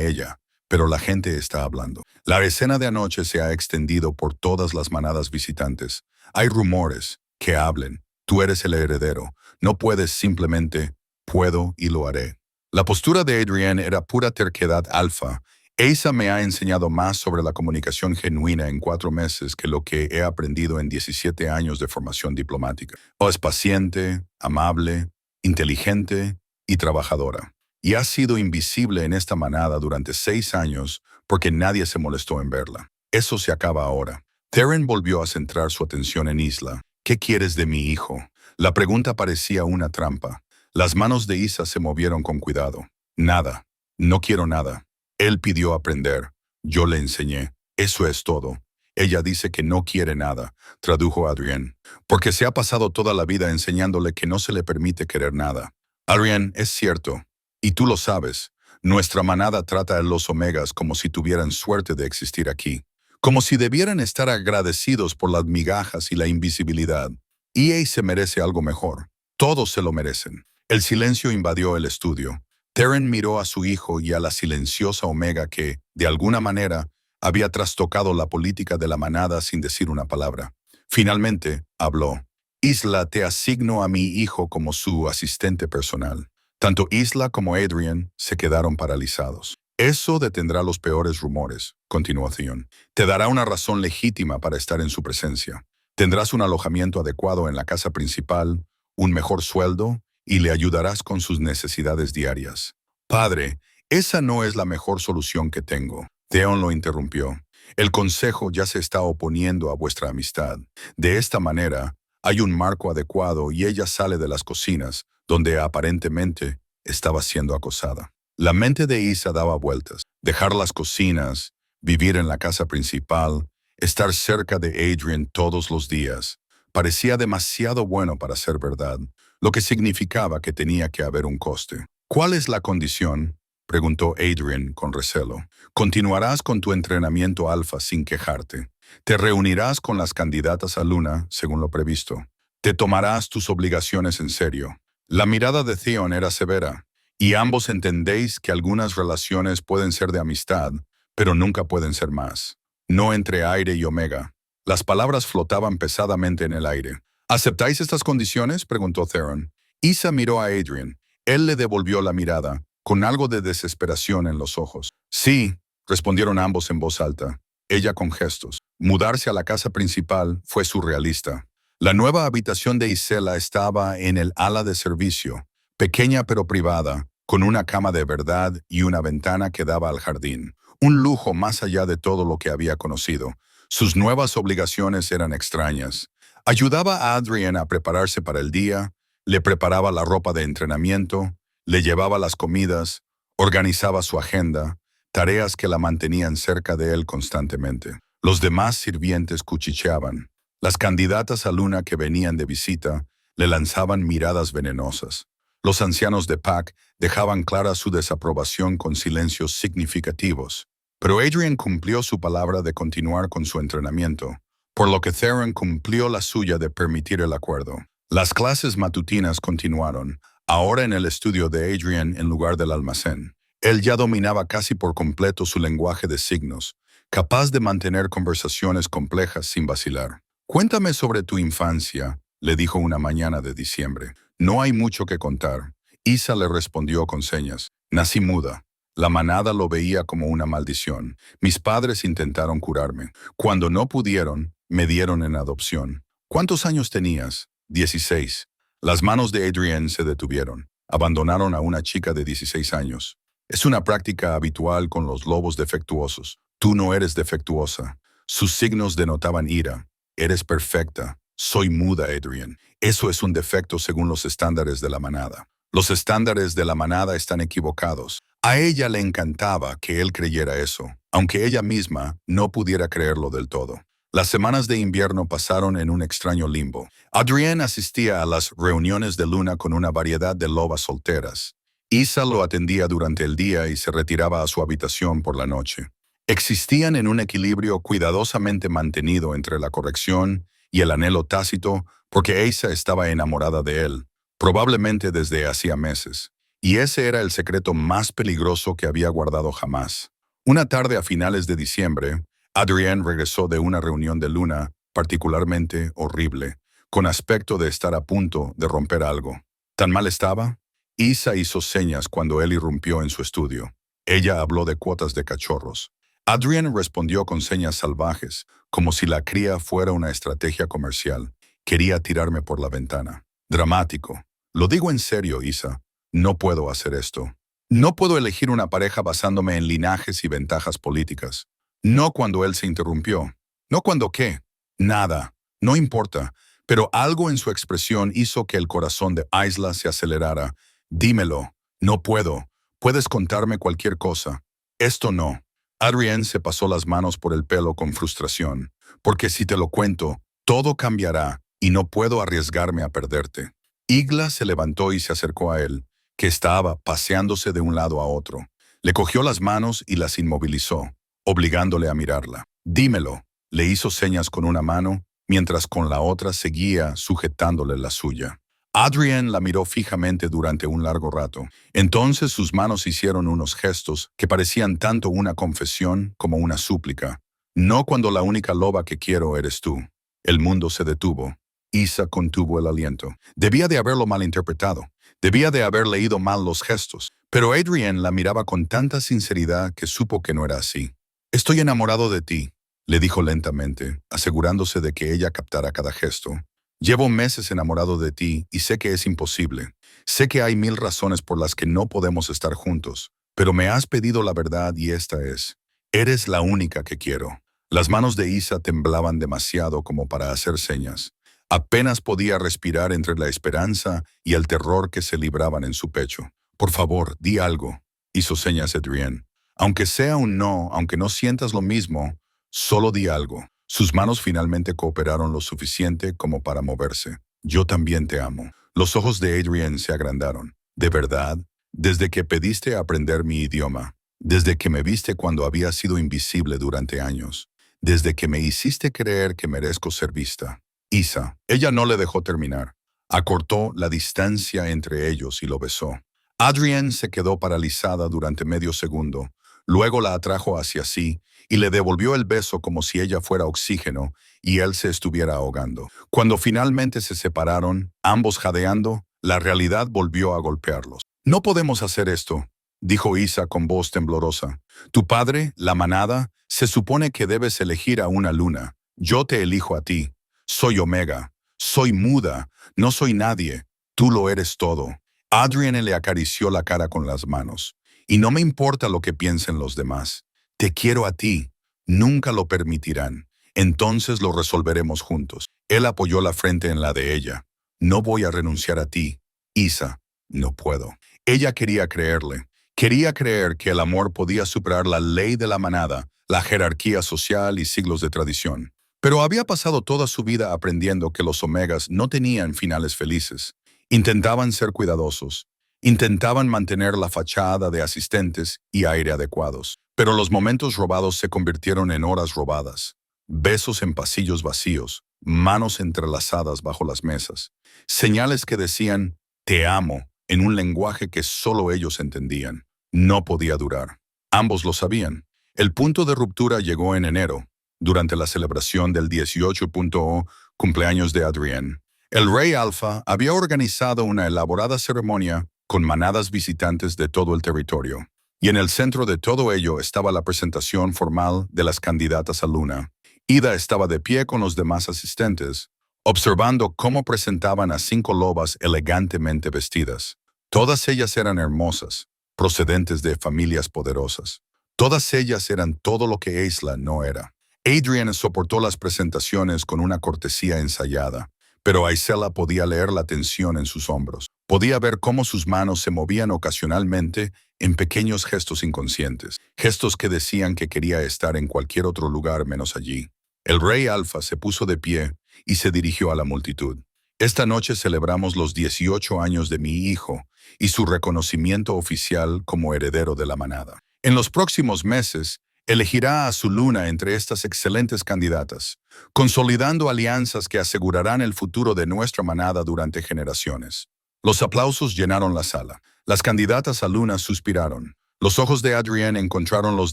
ella, pero la gente está hablando. La escena de anoche se ha extendido por todas las manadas visitantes. Hay rumores. Que hablen. Tú eres el heredero. No puedes simplemente, puedo y lo haré. La postura de Adrienne era pura terquedad alfa. Asa me ha enseñado más sobre la comunicación genuina en 4 meses que lo que he aprendido en 17 años de formación diplomática. Es paciente, amable, inteligente y trabajadora. Y ha sido invisible en esta manada durante 6 años porque nadie se molestó en verla. Eso se acaba ahora. Theron volvió a centrar su atención en Isla. ¿Qué quieres de mi hijo? La pregunta parecía una trampa. Las manos de Isa se movieron con cuidado. Nada. No quiero nada. Él pidió aprender. Yo le enseñé. Eso es todo. Ella dice que no quiere nada, tradujo Adrienne, porque se ha pasado toda la vida enseñándole que no se le permite querer nada. Adrienne, es cierto. Y tú lo sabes. Nuestra manada trata a los omegas como si tuvieran suerte de existir aquí. Como si debieran estar agradecidos por las migajas y la invisibilidad. EA se merece algo mejor. Todos se lo merecen. El silencio invadió el estudio. Theron miró a su hijo y a la silenciosa Omega que, de alguna manera, había trastocado la política de la manada sin decir una palabra. Finalmente, habló. Isla, te asigno a mi hijo como su asistente personal. Tanto Isla como Adrienne se quedaron paralizados. Eso detendrá los peores rumores, continuó Theon. Te dará una razón legítima para estar en su presencia. Tendrás un alojamiento adecuado en la casa principal, un mejor sueldo, y le ayudarás con sus necesidades diarias. Padre, esa no es la mejor solución que tengo. Theon lo interrumpió. El consejo ya se está oponiendo a vuestra amistad. De esta manera, hay un marco adecuado y ella sale de las cocinas, donde aparentemente estaba siendo acosada. La mente de Isa daba vueltas. Dejar las cocinas, vivir en la casa principal, estar cerca de Adrienne todos los días, parecía demasiado bueno para ser verdad, lo que significaba que tenía que haber un coste. ¿Cuál es la condición?, preguntó Adrienne con recelo. Continuarás con tu entrenamiento alfa sin quejarte. Te reunirás con las candidatas a Luna, según lo previsto. Te tomarás tus obligaciones en serio. La mirada de Theon era severa. Y ambos entendéis que algunas relaciones pueden ser de amistad, pero nunca pueden ser más. No entre Aire y Omega. Las palabras flotaban pesadamente en el aire. ¿Aceptáis estas condiciones?, preguntó Theron. Isa miró a Adrienne. Él le devolvió la mirada, con algo de desesperación en los ojos. Sí, respondieron ambos en voz alta. Ella con gestos. Mudarse a la casa principal fue surrealista. La nueva habitación de Isela estaba en el ala de servicio, pequeña pero privada, con una cama de verdad y una ventana que daba al jardín. Un lujo más allá de todo lo que había conocido. Sus nuevas obligaciones eran extrañas. Ayudaba a Adrienne a prepararse para el día, le preparaba la ropa de entrenamiento, le llevaba las comidas, organizaba su agenda, tareas que la mantenían cerca de él constantemente. Los demás sirvientes cuchicheaban. Las candidatas a Luna que venían de visita le lanzaban miradas venenosas. Los ancianos de Pack dejaban clara su desaprobación con silencios significativos. Pero Adrienne cumplió su palabra de continuar con su entrenamiento, por lo que Theron cumplió la suya de permitir el acuerdo. Las clases matutinas continuaron, ahora en el estudio de Adrienne en lugar del almacén. Él ya dominaba casi por completo su lenguaje de signos, capaz de mantener conversaciones complejas sin vacilar. «Cuéntame sobre tu infancia», le dijo una mañana de diciembre. «No hay mucho que contar». Isa le respondió con señas. «Nací muda. La manada lo veía como una maldición. Mis padres intentaron curarme. Cuando no pudieron, me dieron en adopción». «¿Cuántos años tenías?» 16. Las manos de Adrienne se detuvieron. Abandonaron a una chica de 16 años. Es una práctica habitual con los lobos defectuosos. Tú no eres defectuosa. Sus signos denotaban ira. Eres perfecta. Soy muda, Adrian. Eso es un defecto según los estándares de la manada. Los estándares de la manada están equivocados. A ella le encantaba que él creyera eso, aunque ella misma no pudiera creerlo del todo. Las semanas de invierno pasaron en un extraño limbo. Adrienne asistía a las reuniones de Luna con una variedad de lobas solteras. Isa lo atendía durante el día y se retiraba a su habitación por la noche. Existían en un equilibrio cuidadosamente mantenido entre la corrección y el anhelo tácito porque Isa estaba enamorada de él, probablemente desde hacía meses. Y ese era el secreto más peligroso que había guardado jamás. Una tarde a finales de diciembre, Adrienne regresó de una reunión de Luna particularmente horrible, con aspecto de estar a punto de romper algo. ¿Tan mal estaba? Isa hizo señas cuando él irrumpió en su estudio. Ella habló de cuotas de cachorros. Adrienne respondió con señas salvajes, como si la cría fuera una estrategia comercial. Quería tirarme por la ventana. Dramático. Lo digo en serio, Isa. No puedo hacer esto. No puedo elegir una pareja basándome en linajes y ventajas políticas. No cuando él se interrumpió. ¿No cuando qué? Nada. No importa. Pero algo en su expresión hizo que el corazón de Isla se acelerara. Dímelo. No puedo. Puedes contarme cualquier cosa. Esto no. Adrienne se pasó las manos por el pelo con frustración. Porque si te lo cuento, todo cambiará y no puedo arriesgarme a perderte. Isla se levantó y se acercó a él, que estaba paseándose de un lado a otro. Le cogió las manos y las inmovilizó, obligándole a mirarla. Dímelo. Le hizo señas con una mano, mientras con la otra seguía sujetándole la suya. Adrienne la miró fijamente durante un largo rato. Entonces sus manos hicieron unos gestos que parecían tanto una confesión como una súplica. No cuando la única loba que quiero eres tú. El mundo se detuvo. Isa contuvo el aliento. Debía de haberlo malinterpretado. Debía de haber leído mal los gestos. Pero Adrienne la miraba con tanta sinceridad que supo que no era así. Estoy enamorado de ti, le dijo lentamente, asegurándose de que ella captara cada gesto. Llevo meses enamorado de ti y sé que es imposible. Sé que hay 1000 razones por las que no podemos estar juntos, pero me has pedido la verdad y esta es. Eres la única que quiero. Las manos de Isa temblaban demasiado como para hacer señas. Apenas podía respirar entre la esperanza y el terror que se libraban en su pecho. Por favor, di algo, hizo señas Adrienne. Aunque sea un no, aunque no sientas lo mismo, solo di algo. Sus manos finalmente cooperaron lo suficiente como para moverse. Yo también te amo. Los ojos de Adrienne se agrandaron. ¿De verdad? Desde que pediste aprender mi idioma. Desde que me viste cuando había sido invisible durante años. Desde que me hiciste creer que merezco ser vista. Isa, ella no le dejó terminar. Acortó la distancia entre ellos y lo besó. Adrienne se quedó paralizada durante medio segundo. Luego la atrajo hacia sí y le devolvió el beso como si ella fuera oxígeno y él se estuviera ahogando. Cuando finalmente se separaron, ambos jadeando, la realidad volvió a golpearlos. No podemos hacer esto, dijo Isa con voz temblorosa. Tu padre, la manada, se supone que debes elegir a una luna. Yo te elijo a ti. Soy Omega. Soy muda. No soy nadie. Tú lo eres todo. Adrienne le acarició la cara con las manos. Y no me importa lo que piensen los demás. Te quiero a ti. Nunca lo permitirán. Entonces lo resolveremos juntos. Él apoyó la frente en la de ella. No voy a renunciar a ti. Isa, no puedo. Ella quería creerle. Quería creer que el amor podía superar la ley de la manada, la jerarquía social y siglos de tradición. Pero había pasado toda su vida aprendiendo que los omegas no tenían finales felices. Intentaban ser cuidadosos. Intentaban mantener la fachada de asistentes y aire adecuados. Pero los momentos robados se convirtieron en horas robadas. Besos en pasillos vacíos, manos entrelazadas bajo las mesas. Señales que decían, te amo, en un lenguaje que solo ellos entendían. No podía durar. Ambos lo sabían. El punto de ruptura llegó en enero, durante la celebración del 18.0 cumpleaños de Adrienne. El rey Alfa había organizado una elaborada ceremonia con manadas visitantes de todo el territorio. Y en el centro de todo ello estaba la presentación formal de las candidatas a Luna. Ida estaba de pie con los demás asistentes, observando cómo presentaban a 5 lobas elegantemente vestidas. Todas ellas eran hermosas, procedentes de familias poderosas. Todas ellas eran todo lo que Isla no era. Adrian soportó las presentaciones con una cortesía ensayada, pero Isela podía leer la tensión en sus hombros. Podía ver cómo sus manos se movían ocasionalmente en pequeños gestos inconscientes, gestos que decían que quería estar en cualquier otro lugar menos allí. El rey Alfa se puso de pie y se dirigió a la multitud. Esta noche celebramos los 18 años de mi hijo y su reconocimiento oficial como heredero de la manada. En los próximos meses, elegirá a su luna entre estas excelentes candidatas, consolidando alianzas que asegurarán el futuro de nuestra manada durante generaciones. Los aplausos llenaron la sala. Las candidatas a luna suspiraron. Los ojos de Adrienne encontraron los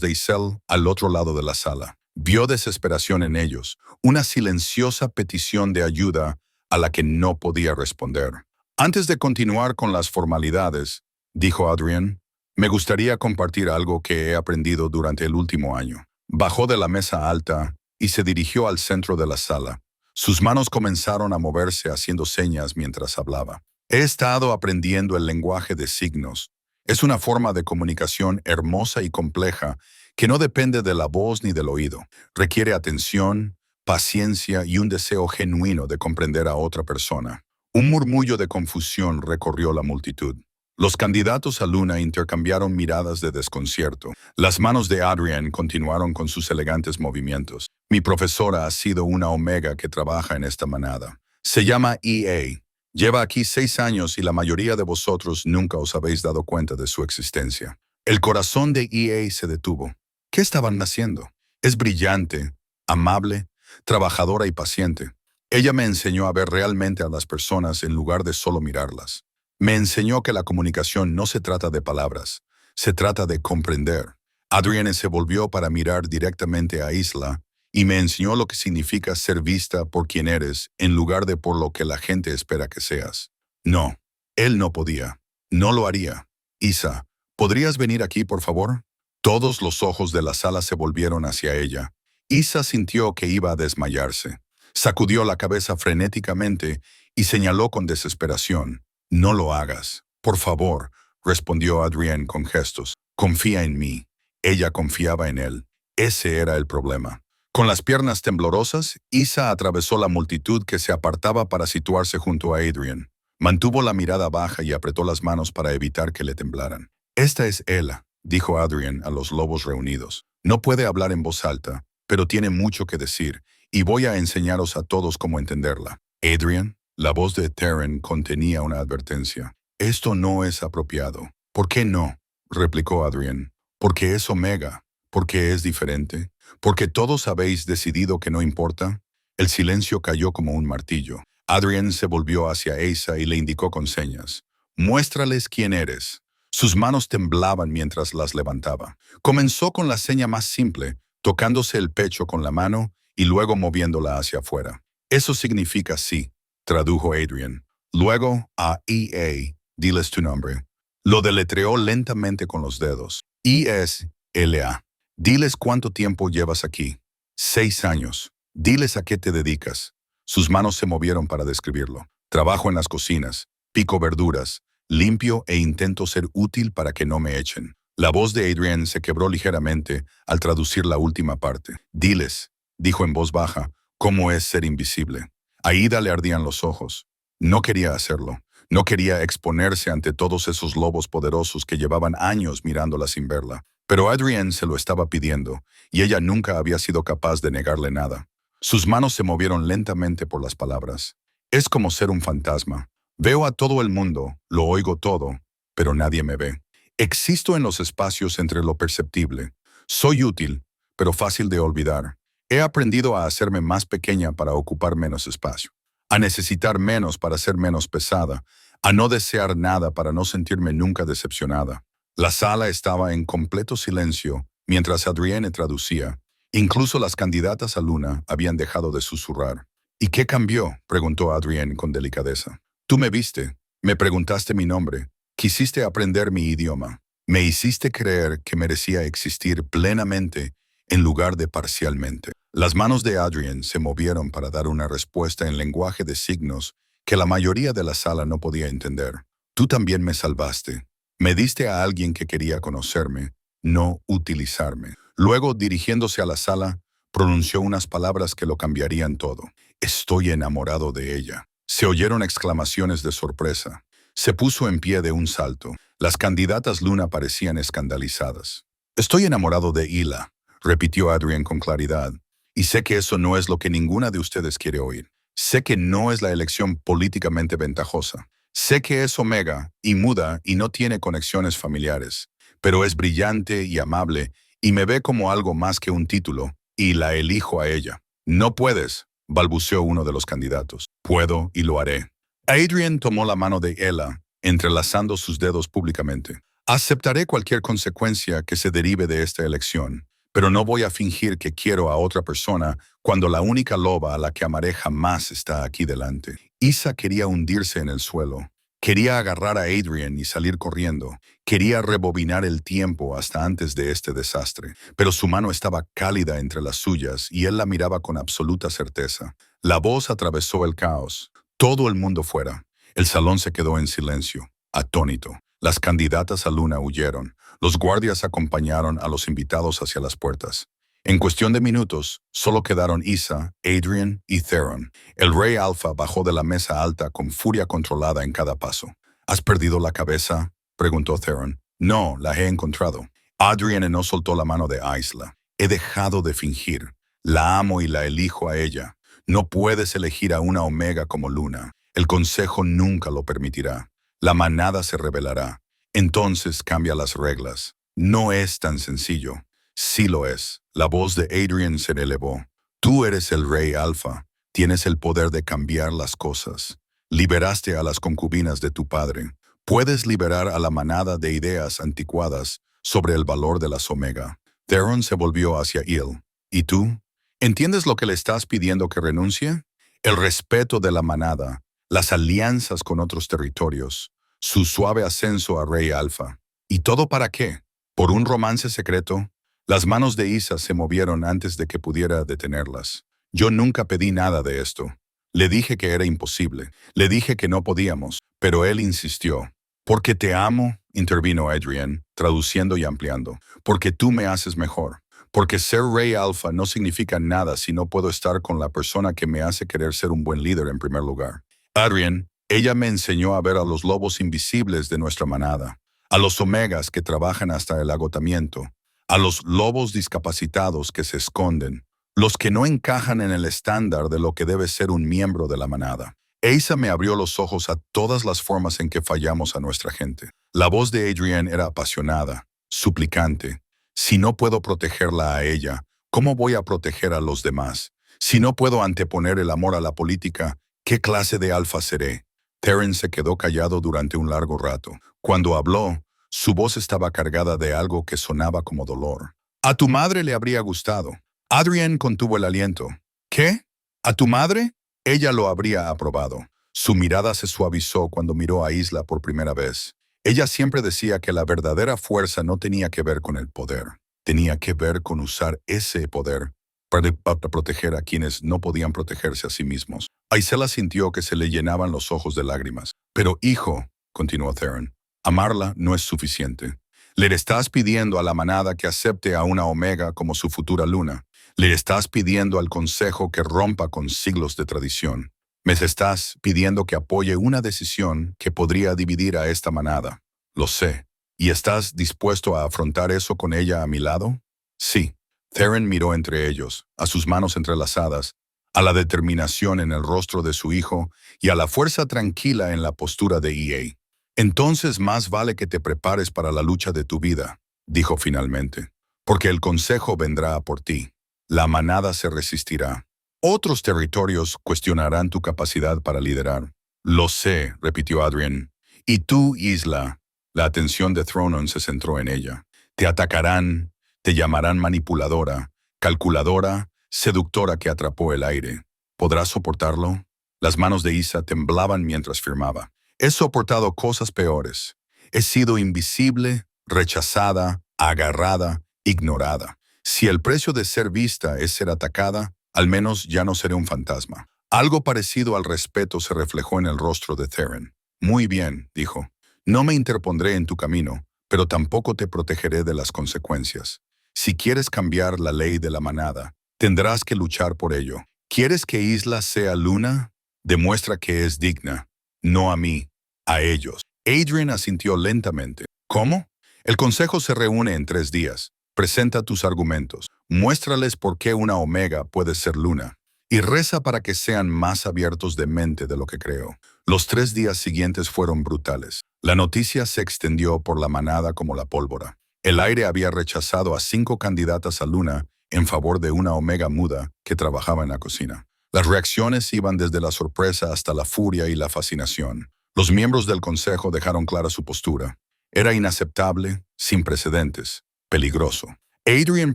de Isel al otro lado de la sala. Vio desesperación en ellos, una silenciosa petición de ayuda a la que no podía responder. Antes de continuar con las formalidades, dijo Adrienne, me gustaría compartir algo que he aprendido durante el último año. Bajó de la mesa alta y se dirigió al centro de la sala. Sus manos comenzaron a moverse haciendo señas mientras hablaba. He estado aprendiendo el lenguaje de signos. Es una forma de comunicación hermosa y compleja que no depende de la voz ni del oído. Requiere atención, paciencia y un deseo genuino de comprender a otra persona. Un murmullo de confusión recorrió la multitud. Los candidatos a luna intercambiaron miradas de desconcierto. Las manos de Adrienne continuaron con sus elegantes movimientos. Mi profesora ha sido una omega que trabaja en esta manada. Se llama EA. Lleva aquí 6 años y la mayoría de vosotros nunca os habéis dado cuenta de su existencia. El corazón de EA se detuvo. ¿Qué estaban haciendo? Es brillante, amable, trabajadora y paciente. Ella me enseñó a ver realmente a las personas en lugar de solo mirarlas. Me enseñó que la comunicación no se trata de palabras, se trata de comprender. Adrienne se volvió para mirar directamente a Isla y me enseñó lo que significa ser vista por quien eres en lugar de por lo que la gente espera que seas. No, él no podía. No lo haría. Isa, ¿podrías venir aquí, por favor? Todos los ojos de la sala se volvieron hacia ella. Isa sintió que iba a desmayarse. Sacudió la cabeza frenéticamente y señaló con desesperación. No lo hagas. Por favor, respondió Adrienne con gestos. Confía en mí. Ella confiaba en él. Ese era el problema. Con las piernas temblorosas, Isa atravesó la multitud que se apartaba para situarse junto a Adrienne. Mantuvo la mirada baja y apretó las manos para evitar que le temblaran. Esta es Ella, dijo Adrienne a los lobos reunidos. No puede hablar en voz alta, pero tiene mucho que decir, y voy a enseñaros a todos cómo entenderla. Adrienne, la voz de Terren contenía una advertencia. Esto no es apropiado. ¿Por qué no? Replicó Adrienne. Porque es Omega. Porque es diferente. Porque todos habéis decidido que no importa. El silencio cayó como un martillo. Adrienne se volvió hacia Asa y le indicó con señas. Muéstrales quién eres. Sus manos temblaban mientras las levantaba. Comenzó con la seña más simple, tocándose el pecho con la mano y luego moviéndola hacia afuera. Eso significa sí, tradujo Adrienne. Luego, a EA, diles tu nombre. Lo deletreó lentamente con los dedos. ESLA. Diles cuánto tiempo llevas aquí. 6 años. Diles a qué te dedicas. Sus manos se movieron para describirlo. Trabajo en las cocinas, pico verduras, limpio e intento ser útil para que no me echen. La voz de Adrienne se quebró ligeramente al traducir la última parte. Diles, dijo en voz baja, cómo es ser invisible. A Ida le ardían los ojos. No quería hacerlo. No quería exponerse ante todos esos lobos poderosos que llevaban años mirándola sin verla. Pero Adrienne se lo estaba pidiendo, y ella nunca había sido capaz de negarle nada. Sus manos se movieron lentamente por las palabras. Es como ser un fantasma. Veo a todo el mundo, lo oigo todo, pero nadie me ve. Existo en los espacios entre lo perceptible. Soy útil, pero fácil de olvidar. He aprendido a hacerme más pequeña para ocupar menos espacio, a necesitar menos para ser menos pesada, a no desear nada para no sentirme nunca decepcionada. La sala estaba en completo silencio mientras Adrienne traducía. Incluso las candidatas a luna habían dejado de susurrar. ¿Y qué cambió?, preguntó Adrienne con delicadeza. Tú me viste, me preguntaste mi nombre, quisiste aprender mi idioma, me hiciste creer que merecía existir plenamente en lugar de parcialmente. Las manos de Adrienne se movieron para dar una respuesta en lenguaje de signos que la mayoría de la sala no podía entender. Tú también me salvaste. Me diste a alguien que quería conocerme, no utilizarme. Luego, dirigiéndose a la sala, pronunció unas palabras que lo cambiarían todo. Estoy enamorado de ella. Se oyeron exclamaciones de sorpresa. Se puso en pie de un salto. Las candidatas Luna parecían escandalizadas. Estoy enamorado de Hila, repitió Adrian con claridad. Y sé que eso no es lo que ninguna de ustedes quiere oír. Sé que no es la elección políticamente ventajosa. Sé que es Omega y muda y no tiene conexiones familiares, pero es brillante y amable y me ve como algo más que un título y la elijo a ella. No puedes, balbuceó uno de los candidatos. Puedo y lo haré. Adrian tomó la mano de Ella, entrelazando sus dedos públicamente. Aceptaré cualquier consecuencia que se derive de esta elección, pero no voy a fingir que quiero a otra persona cuando la única loba a la que amaré jamás está aquí delante. Isa quería hundirse en el suelo. Quería agarrar a Adrian y salir corriendo. Quería rebobinar el tiempo hasta antes de este desastre. Pero su mano estaba cálida entre las suyas y él la miraba con absoluta certeza. La voz atravesó el caos. Todo el mundo fuera. El salón se quedó en silencio, atónito. Las candidatas a Luna huyeron. Los guardias acompañaron a los invitados hacia las puertas. En cuestión de minutos, solo quedaron Isa, Adrian y Theron. El rey Alpha bajó de la mesa alta con furia controlada en cada paso. ¿Has perdido la cabeza?, preguntó Theron. No, la he encontrado. Adrian no soltó la mano de Isla. He dejado de fingir. La amo y la elijo a ella. No puedes elegir a una Omega como Luna. El consejo nunca lo permitirá. La manada se rebelará. Entonces cambia las reglas. No es tan sencillo. Sí lo es. La voz de Adrian se elevó. Tú eres el rey Alpha. Tienes el poder de cambiar las cosas. Liberaste a las concubinas de tu padre. Puedes liberar a la manada de ideas anticuadas sobre el valor de las Omega. Theron se volvió hacia Il. ¿Y tú? ¿Entiendes lo que le estás pidiendo que renuncie? El respeto de la manada, las alianzas con otros territorios, su suave ascenso a Rey Alpha. ¿Y todo para qué? ¿Por un romance secreto? Las manos de Isa se movieron antes de que pudiera detenerlas. Yo nunca pedí nada de esto. Le dije que era imposible. Le dije que no podíamos, pero él insistió. Porque te amo, intervino Adrian, traduciendo y ampliando. Porque tú me haces mejor. Porque ser Rey Alpha no significa nada si no puedo estar con la persona que me hace querer ser un buen líder en primer lugar. Adrian, ella me enseñó a ver a los lobos invisibles de nuestra manada, a los omegas que trabajan hasta el agotamiento, a los lobos discapacitados que se esconden, los que no encajan en el estándar de lo que debe ser un miembro de la manada. Isa me abrió los ojos a todas las formas en que fallamos a nuestra gente. La voz de Adrian era apasionada, suplicante. Si no puedo protegerla a ella, ¿cómo voy a proteger a los demás? Si no puedo anteponer el amor a la política, ¿qué clase de alfa seré? Theron se quedó callado durante un largo rato. Cuando habló, su voz estaba cargada de algo que sonaba como dolor. A tu madre le habría gustado. Adrian contuvo el aliento. ¿Qué? ¿A tu madre? Ella lo habría aprobado. Su mirada se suavizó cuando miró a Isla por primera vez. Ella siempre decía que la verdadera fuerza no tenía que ver con el poder. Tenía que ver con usar ese poder para proteger a quienes no podían protegerse a sí mismos. Isela sintió que se le llenaban los ojos de lágrimas. Pero hijo, continuó Theron, amarla no es suficiente. Le estás pidiendo a la manada que acepte a una Omega como su futura Luna. Le estás pidiendo al consejo que rompa con siglos de tradición. Me estás pidiendo que apoye una decisión que podría dividir a esta manada. Lo sé. ¿Y estás dispuesto a afrontar eso con ella a mi lado? Sí. Theron miró entre ellos, a sus manos entrelazadas, a la determinación en el rostro de su hijo y a la fuerza tranquila en la postura de EA. Entonces más vale que te prepares para la lucha de tu vida, dijo finalmente, porque el consejo vendrá por ti. La manada se resistirá. Otros territorios cuestionarán tu capacidad para liderar. Lo sé, repitió Adrian. Y tú, Isla. La atención de Thronon se centró en ella. Te atacarán, te llamarán manipuladora, calculadora, seductora que atrapó el aire. ¿Podrás soportarlo? Las manos de Isa temblaban mientras firmaba. He soportado cosas peores. He sido invisible, rechazada, agarrada, ignorada. Si el precio de ser vista es ser atacada, al menos ya no seré un fantasma. Algo parecido al respeto se reflejó en el rostro de Theron. Muy bien, dijo. No me interpondré en tu camino, pero tampoco te protegeré de las consecuencias. Si quieres cambiar la ley de la manada, tendrás que luchar por ello. ¿Quieres que Isla sea luna? Demuestra que es digna. No a mí, a ellos. Adrian asintió lentamente. ¿Cómo? El consejo se reúne en 3 días. Presenta tus argumentos. Muéstrales por qué una omega puede ser luna. Y reza para que sean más abiertos de mente de lo que creo. Los 3 días siguientes fueron brutales. La noticia se extendió por la manada como la pólvora. El aire había rechazado a 5 candidatas a luna en favor de una omega muda que trabajaba en la cocina. Las reacciones iban desde la sorpresa hasta la furia y la fascinación. Los miembros del consejo dejaron clara su postura. Era inaceptable, sin precedentes, peligroso. Adrian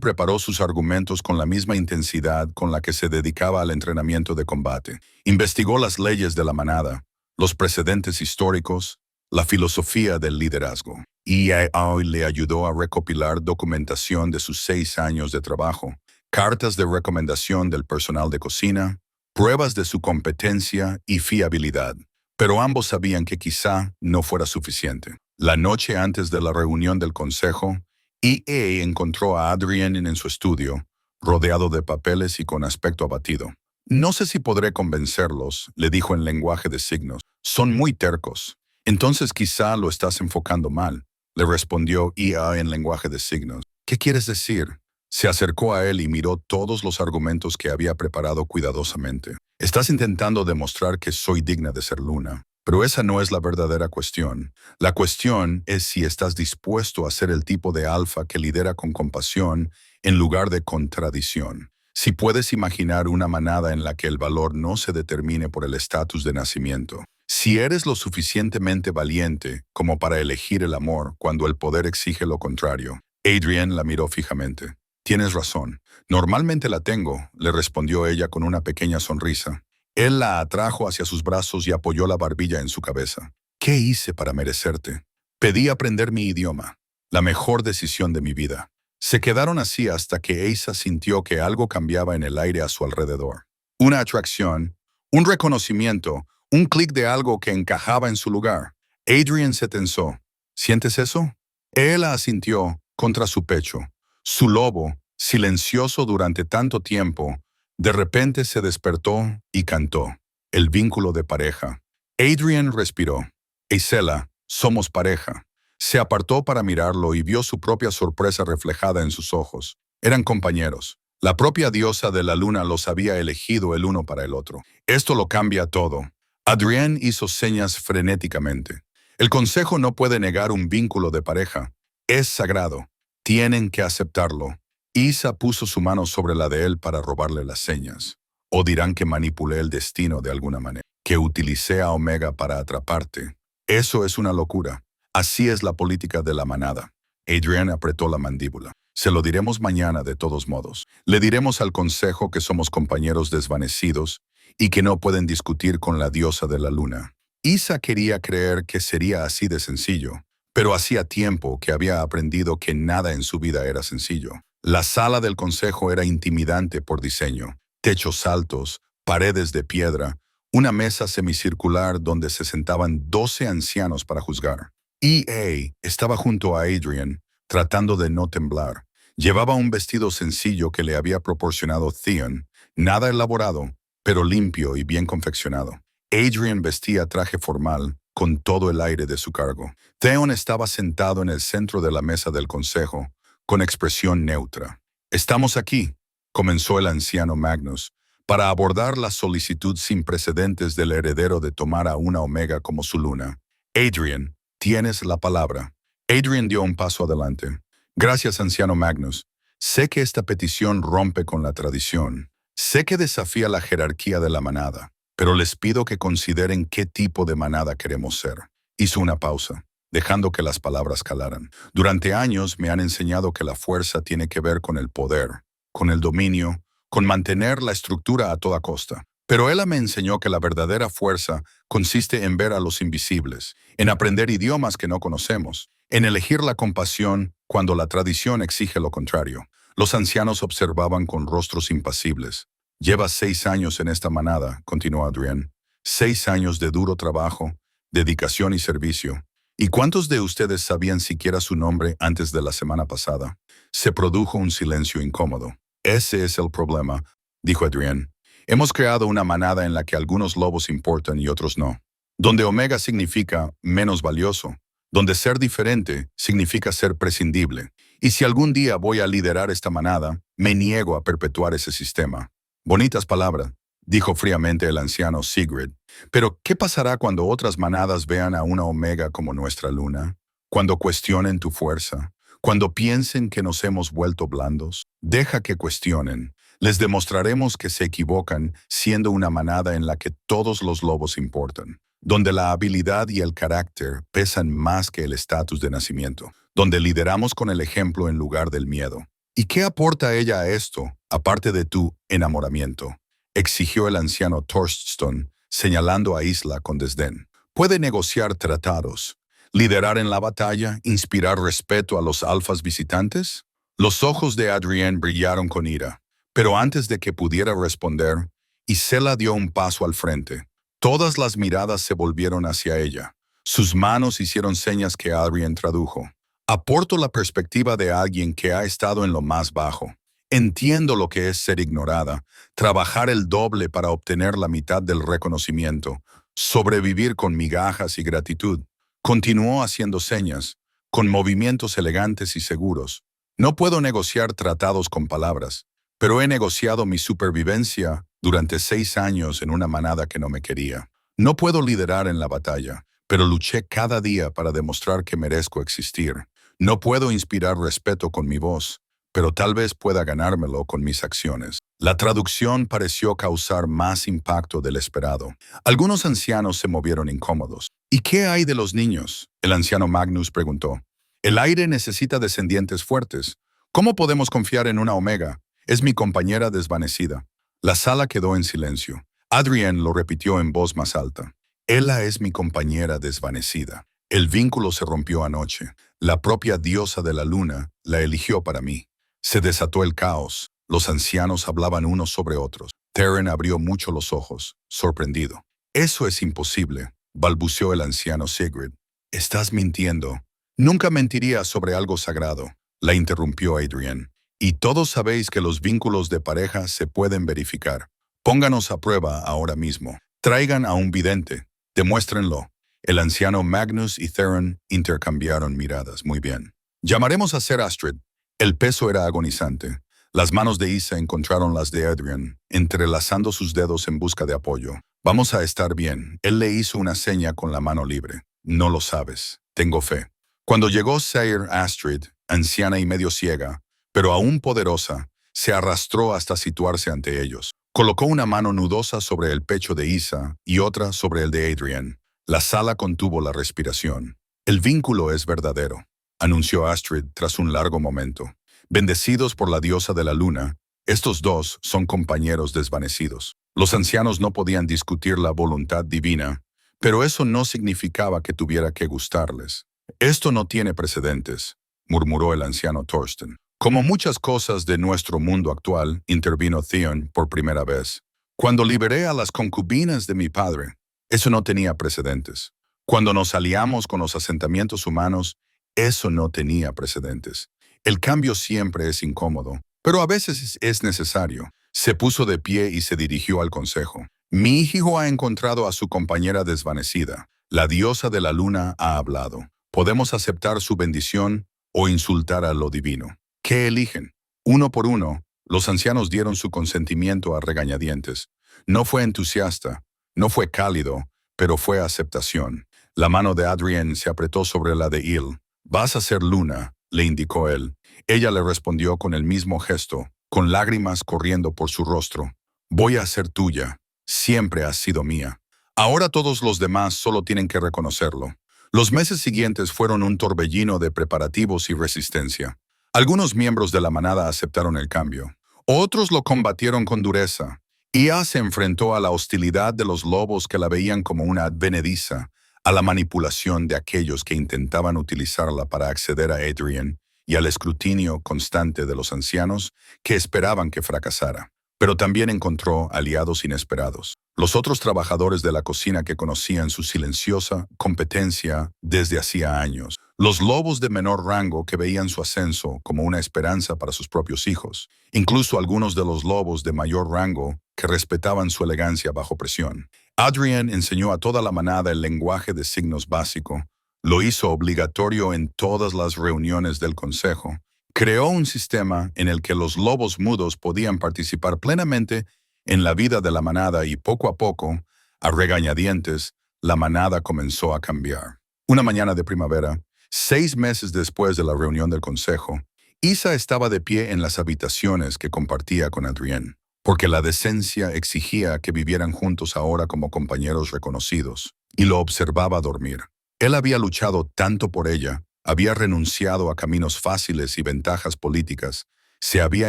preparó sus argumentos con la misma intensidad con la que se dedicaba al entrenamiento de combate. Investigó las leyes de la manada, los precedentes históricos, la filosofía del liderazgo. Y hoy le ayudó a recopilar documentación de sus 6 años de trabajo, cartas de recomendación del personal de cocina, pruebas de su competencia y fiabilidad. Pero ambos sabían que quizá no fuera suficiente. La noche antes de la reunión del consejo, EA encontró a Adrian en su estudio, rodeado de papeles y con aspecto abatido. No sé si podré convencerlos, le dijo en lenguaje de signos. Son muy tercos. Entonces quizá lo estás enfocando mal, le respondió EA en lenguaje de signos. ¿Qué quieres decir? Se acercó a él y miró todos los argumentos que había preparado cuidadosamente. Estás intentando demostrar que soy digna de ser luna. Pero esa no es la verdadera cuestión. La cuestión es si estás dispuesto a ser el tipo de alfa que lidera con compasión en lugar de contradicción. Si puedes imaginar una manada en la que el valor no se determine por el estatus de nacimiento. Si eres lo suficientemente valiente como para elegir el amor cuando el poder exige lo contrario. Adrian la miró fijamente. Tienes razón. Normalmente la tengo, le respondió ella con una pequeña sonrisa. Él la atrajo hacia sus brazos y apoyó la barbilla en su cabeza. ¿Qué hice para merecerte? Pedí aprender mi idioma, la mejor decisión de mi vida. Se quedaron así hasta que Asa sintió que algo cambiaba en el aire a su alrededor. Una atracción, un reconocimiento, un clic de algo que encajaba en su lugar. Adrian se tensó. ¿Sientes eso? Él asintió contra su pecho. Su lobo, silencioso durante tanto tiempo, de repente se despertó y cantó. El vínculo de pareja. Adrian respiró. Isela, somos pareja. Se apartó para mirarlo y vio su propia sorpresa reflejada en sus ojos. Eran compañeros. La propia diosa de la luna los había elegido el uno para el otro. Esto lo cambia todo. Adrian hizo señas frenéticamente. El consejo no puede negar un vínculo de pareja. Es sagrado. Tienen que aceptarlo. Isa puso su mano sobre la de él para robarle las señas. O dirán que manipulé el destino de alguna manera, que utilicé a Omega para atraparte. Eso es una locura. Así es la política de la manada. Adrian apretó la mandíbula. Se lo diremos mañana de todos modos. Le diremos al consejo que somos compañeros desvanecidos y que no pueden discutir con la diosa de la luna. Isa quería creer que sería así de sencillo, pero hacía tiempo que había aprendido que nada en su vida era sencillo. La sala del consejo era intimidante por diseño. Techos altos, paredes de piedra, una mesa semicircular donde se sentaban 12 ancianos para juzgar. EA estaba junto a Adrian, tratando de no temblar. Llevaba un vestido sencillo que le había proporcionado Theon, nada elaborado, pero limpio y bien confeccionado. Adrian vestía traje formal, con todo el aire de su cargo. Theon estaba sentado en el centro de la mesa del consejo, con expresión neutra. «Estamos aquí», comenzó el anciano Magnus, «para abordar la solicitud sin precedentes del heredero de tomar a una Omega como su luna. Adrian, tienes la palabra». Adrian dio un paso adelante. «Gracias, anciano Magnus. Sé que esta petición rompe con la tradición. Sé que desafía la jerarquía de la manada, pero les pido que consideren qué tipo de manada queremos ser». Hizo una pausa, dejando que las palabras calaran. «Durante años me han enseñado que la fuerza tiene que ver con el poder, con el dominio, con mantener la estructura a toda costa. Pero ella me enseñó que la verdadera fuerza consiste en ver a los invisibles, en aprender idiomas que no conocemos, en elegir la compasión cuando la tradición exige lo contrario». Los ancianos observaban con rostros impasibles. «Llevas 6 años en esta manada», continuó Adrian. «6 años de duro trabajo, dedicación y servicio. ¿Y cuántos de ustedes sabían siquiera su nombre antes de la semana pasada? Se produjo un silencio incómodo. Ese es el problema, dijo Adrienne. Hemos creado una manada en la que algunos lobos importan y otros no. Donde omega significa menos valioso. Donde ser diferente significa ser prescindible. Y si algún día voy a liderar esta manada, me niego a perpetuar ese sistema. Bonitas palabras, dijo fríamente el anciano Sigrid. Pero, ¿qué pasará cuando otras manadas vean a una omega como nuestra luna? Cuando cuestionen tu fuerza, cuando piensen que nos hemos vuelto blandos, deja que cuestionen. Les demostraremos que se equivocan siendo una manada en la que todos los lobos importan, donde la habilidad y el carácter pesan más que el estatus de nacimiento, donde lideramos con el ejemplo en lugar del miedo. ¿Y qué aporta ella a esto, aparte de tu enamoramiento?, exigió el anciano Thorstone, señalando a Isla con desdén. Puede negociar tratados, liderar en la batalla, inspirar respeto a los alfas visitantes. Los ojos de Adrienne brillaron con ira, pero antes de que pudiera responder, Isela dio un paso al frente. Todas las miradas se volvieron hacia ella. Sus manos hicieron señas que Adrienne tradujo. Aporto la perspectiva de alguien que ha estado en lo más bajo. Entiendo lo que es ser ignorada, trabajar el doble para obtener la mitad del reconocimiento, sobrevivir con migajas y gratitud. Continuó haciendo señas, con movimientos elegantes y seguros. No puedo negociar tratados con palabras, pero he negociado mi supervivencia durante 6 años en una manada que no me quería. No puedo liderar en la batalla, pero luché cada día para demostrar que merezco existir. No puedo inspirar respeto con mi voz, pero tal vez pueda ganármelo con mis acciones. La traducción pareció causar más impacto del esperado. Algunos ancianos se movieron incómodos. ¿Y qué hay de los niños?, el anciano Magnus preguntó. El aire necesita descendientes fuertes. ¿Cómo podemos confiar en una omega? Es mi compañera desvanecida. La sala quedó en silencio. Adrienne lo repitió en voz más alta. Ella es mi compañera desvanecida. El vínculo se rompió anoche. La propia diosa de la luna la eligió para mí. Se desató el caos. Los ancianos hablaban unos sobre otros. Theron abrió mucho los ojos, sorprendido. Eso es imposible, balbuceó el anciano Sigrid. Estás mintiendo. Nunca mentiría sobre algo sagrado, la interrumpió Adrienne. Y todos sabéis que los vínculos de pareja se pueden verificar. Pónganos a prueba ahora mismo. Traigan a un vidente. Demuéstrenlo. El anciano Magnus y Theron intercambiaron miradas. Muy bien. Llamaremos a Ser Astrid. El peso era agonizante. Las manos de Isa encontraron las de Adrienne, entrelazando sus dedos en busca de apoyo. Vamos a estar bien. Él le hizo una seña con la mano libre. No lo sabes. Tengo fe. Cuando llegó Ser Astrid, anciana y medio ciega, pero aún poderosa, se arrastró hasta situarse ante ellos. Colocó una mano nudosa sobre el pecho de Isa y otra sobre el de Adrienne. La sala contuvo la respiración. El vínculo es verdadero, anunció Astrid tras un largo momento. Bendecidos por la diosa de la luna, estos dos son compañeros desvanecidos. Los ancianos no podían discutir la voluntad divina, pero eso no significaba que tuviera que gustarles. Esto no tiene precedentes, murmuró el anciano Thorsten. Como muchas cosas de nuestro mundo actual, intervino Theon por primera vez. Cuando liberé a las concubinas de mi padre, eso no tenía precedentes. Cuando nos aliamos con los asentamientos humanos, eso no tenía precedentes. El cambio siempre es incómodo, pero a veces es necesario. Se puso de pie y se dirigió al consejo. Mi hijo ha encontrado a su compañera desvanecida. La diosa de la luna ha hablado. Podemos aceptar su bendición o insultar a lo divino. ¿Qué eligen? Uno por uno, los ancianos dieron su consentimiento a regañadientes. No fue entusiasta, no fue cálido, pero fue aceptación. La mano de Adrienne se apretó sobre la de Il. «Vas a ser luna», le indicó él. Ella le respondió con el mismo gesto, con lágrimas corriendo por su rostro. «Voy a ser tuya. Siempre has sido mía». Ahora todos los demás solo tienen que reconocerlo. Los meses siguientes fueron un torbellino de preparativos y resistencia. Algunos miembros de la manada aceptaron el cambio. Otros lo combatieron con dureza. Ia se enfrentó a la hostilidad de los lobos que la veían como una advenediza, a la manipulación de aquellos que intentaban utilizarla para acceder a Adrienne y al escrutinio constante de los ancianos que esperaban que fracasara. Pero también encontró aliados inesperados. Los otros trabajadores de la cocina que conocían su silenciosa competencia desde hacía años. Los lobos de menor rango que veían su ascenso como una esperanza para sus propios hijos. Incluso algunos de los lobos de mayor rango que respetaban su elegancia bajo presión. Adrian enseñó a toda la manada el lenguaje de signos básico. Lo hizo obligatorio en todas las reuniones del consejo. Creó un sistema en el que los lobos mudos podían participar plenamente en la vida de la manada y poco a poco, a regañadientes, la manada comenzó a cambiar. Una mañana de primavera, 6 meses después de la reunión del consejo, Isa estaba de pie en las habitaciones que compartía con Adrienne, porque la decencia exigía que vivieran juntos ahora como compañeros reconocidos, y lo observaba dormir. Él había luchado tanto por ella, había renunciado a caminos fáciles y ventajas políticas, se había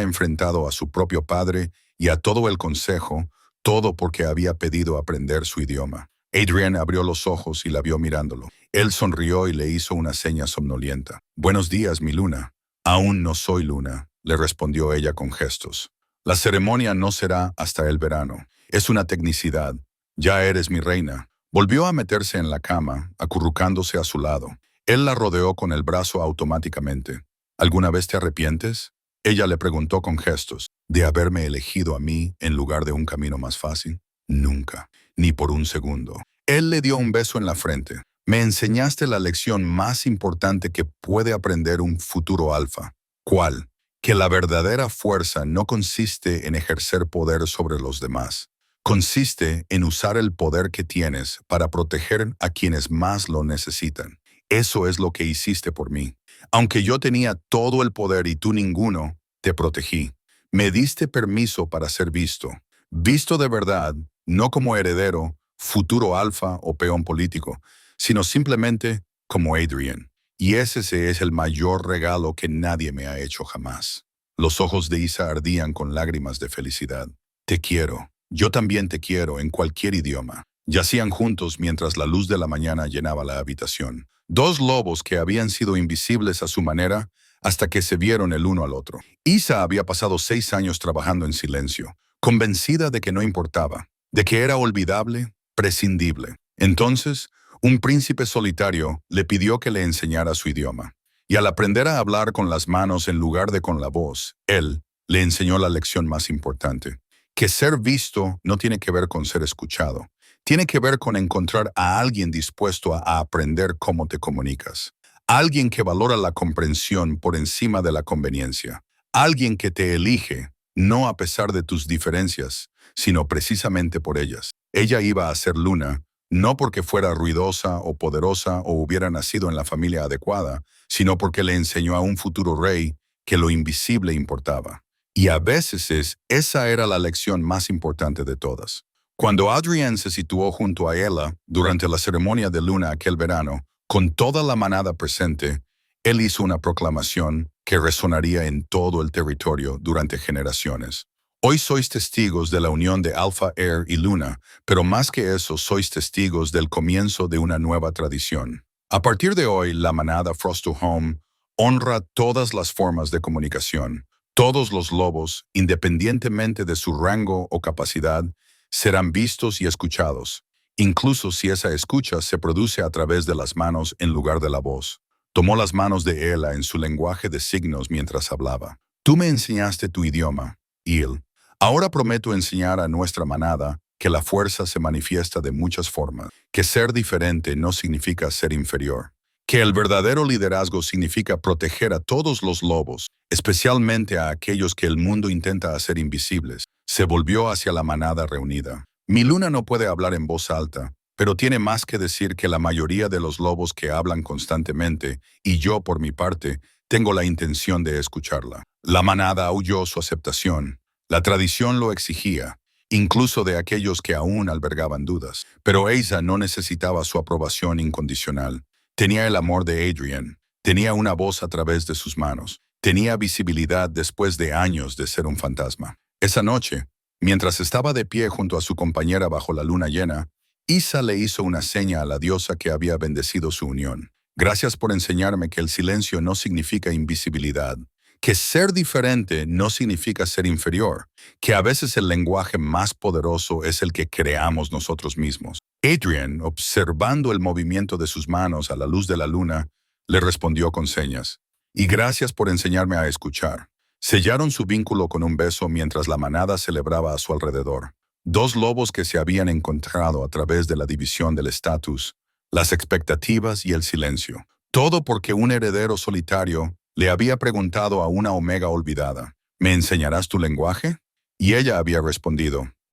enfrentado a su propio padre y a todo el consejo, todo porque había pedido aprender su idioma. Adrienne abrió los ojos y la vio mirándolo. Él sonrió y le hizo una seña somnolienta. «Buenos días, mi luna». «Aún no soy luna», le respondió ella con gestos. «La ceremonia no será hasta el verano. Es una tecnicidad. Ya eres mi reina». Volvió a meterse en la cama, acurrucándose a su lado. Él la rodeó con el brazo automáticamente. «¿Alguna vez te arrepientes?», ella le preguntó con gestos. «¿De haberme elegido a mí en lugar de un camino más fácil?» «Nunca, ni por un segundo». Él le dio un beso en la frente. «Me enseñaste la lección más importante que puede aprender un futuro alfa». «¿Cuál?». «Que la verdadera fuerza no consiste en ejercer poder sobre los demás. Consiste en usar el poder que tienes para proteger a quienes más lo necesitan. Eso es lo que hiciste por mí. Aunque yo tenía todo el poder y tú ninguno, te protegí. Me diste permiso para ser visto. Visto de verdad, no como heredero, futuro alfa o peón político, sino simplemente como Adrian. Y ese es el mayor regalo que nadie me ha hecho jamás». Los ojos de Isa ardían con lágrimas de felicidad. «Te quiero. Yo también te quiero en cualquier idioma». Yacían juntos mientras la luz de la mañana llenaba la habitación. Dos lobos que habían sido invisibles a su manera hasta que se vieron el uno al otro. Isa había pasado 6 años trabajando en silencio, convencida de que no importaba, de que era olvidable, prescindible. Entonces, un príncipe solitario le pidió que le enseñara su idioma. Y al aprender a hablar con las manos en lugar de con la voz, él le enseñó la lección más importante, que ser visto no tiene que ver con ser escuchado. Tiene que ver con encontrar a alguien dispuesto a aprender cómo te comunicas. Alguien que valora la comprensión por encima de la conveniencia. Alguien que te elige, no a pesar de tus diferencias, sino precisamente por ellas. Ella iba a ser luna, no porque fuera ruidosa o poderosa o hubiera nacido en la familia adecuada, sino porque le enseñó a un futuro rey que lo invisible importaba. Y a veces esa era la lección más importante de todas. Cuando Adrienne se situó junto a ella durante la ceremonia de luna aquel verano, con toda la manada presente, él hizo una proclamación que resonaría en todo el territorio durante generaciones. «Hoy sois testigos de la unión de Alpha, Air y Luna, pero más que eso sois testigos del comienzo de una nueva tradición. A partir de hoy, la manada Frost to Home honra todas las formas de comunicación. Todos los lobos, independientemente de su rango o capacidad, serán vistos y escuchados, incluso si esa escucha se produce a través de las manos en lugar de la voz». Tomó las manos de Ella en su lenguaje de signos mientras hablaba. «Tú me enseñaste tu idioma, Il. Ahora prometo enseñar a nuestra manada que la fuerza se manifiesta de muchas formas, que ser diferente no significa ser inferior, que el verdadero liderazgo significa proteger a todos los lobos, especialmente a aquellos que el mundo intenta hacer invisibles». Se volvió hacia la manada reunida. «Mi luna no puede hablar en voz alta, pero tiene más que decir que la mayoría de los lobos que hablan constantemente, y yo, por mi parte, tengo la intención de escucharla». La manada aulló su aceptación. La tradición lo exigía, incluso de aquellos que aún albergaban dudas. Pero Asa no necesitaba su aprobación incondicional. Tenía el amor de Adrienne, tenía una voz a través de sus manos, tenía visibilidad después de años de ser un fantasma. Esa noche, mientras estaba de pie junto a su compañera bajo la luna llena, Isa le hizo una seña a la diosa que había bendecido su unión. «Gracias por enseñarme que el silencio no significa invisibilidad, que ser diferente no significa ser inferior, que a veces el lenguaje más poderoso es el que creamos nosotros mismos. Adrian, observando el movimiento de sus manos a la luz de la luna, le respondió con señas. Y gracias por enseñarme a escuchar. Sellaron su vínculo con un beso mientras la manada celebraba a su alrededor. Dos lobos que se habían encontrado a través de la división del estatus, las expectativas y el silencio. Todo porque un heredero solitario le había preguntado a una omega olvidada, ¿me enseñarás tu lenguaje? Y ella había respondido,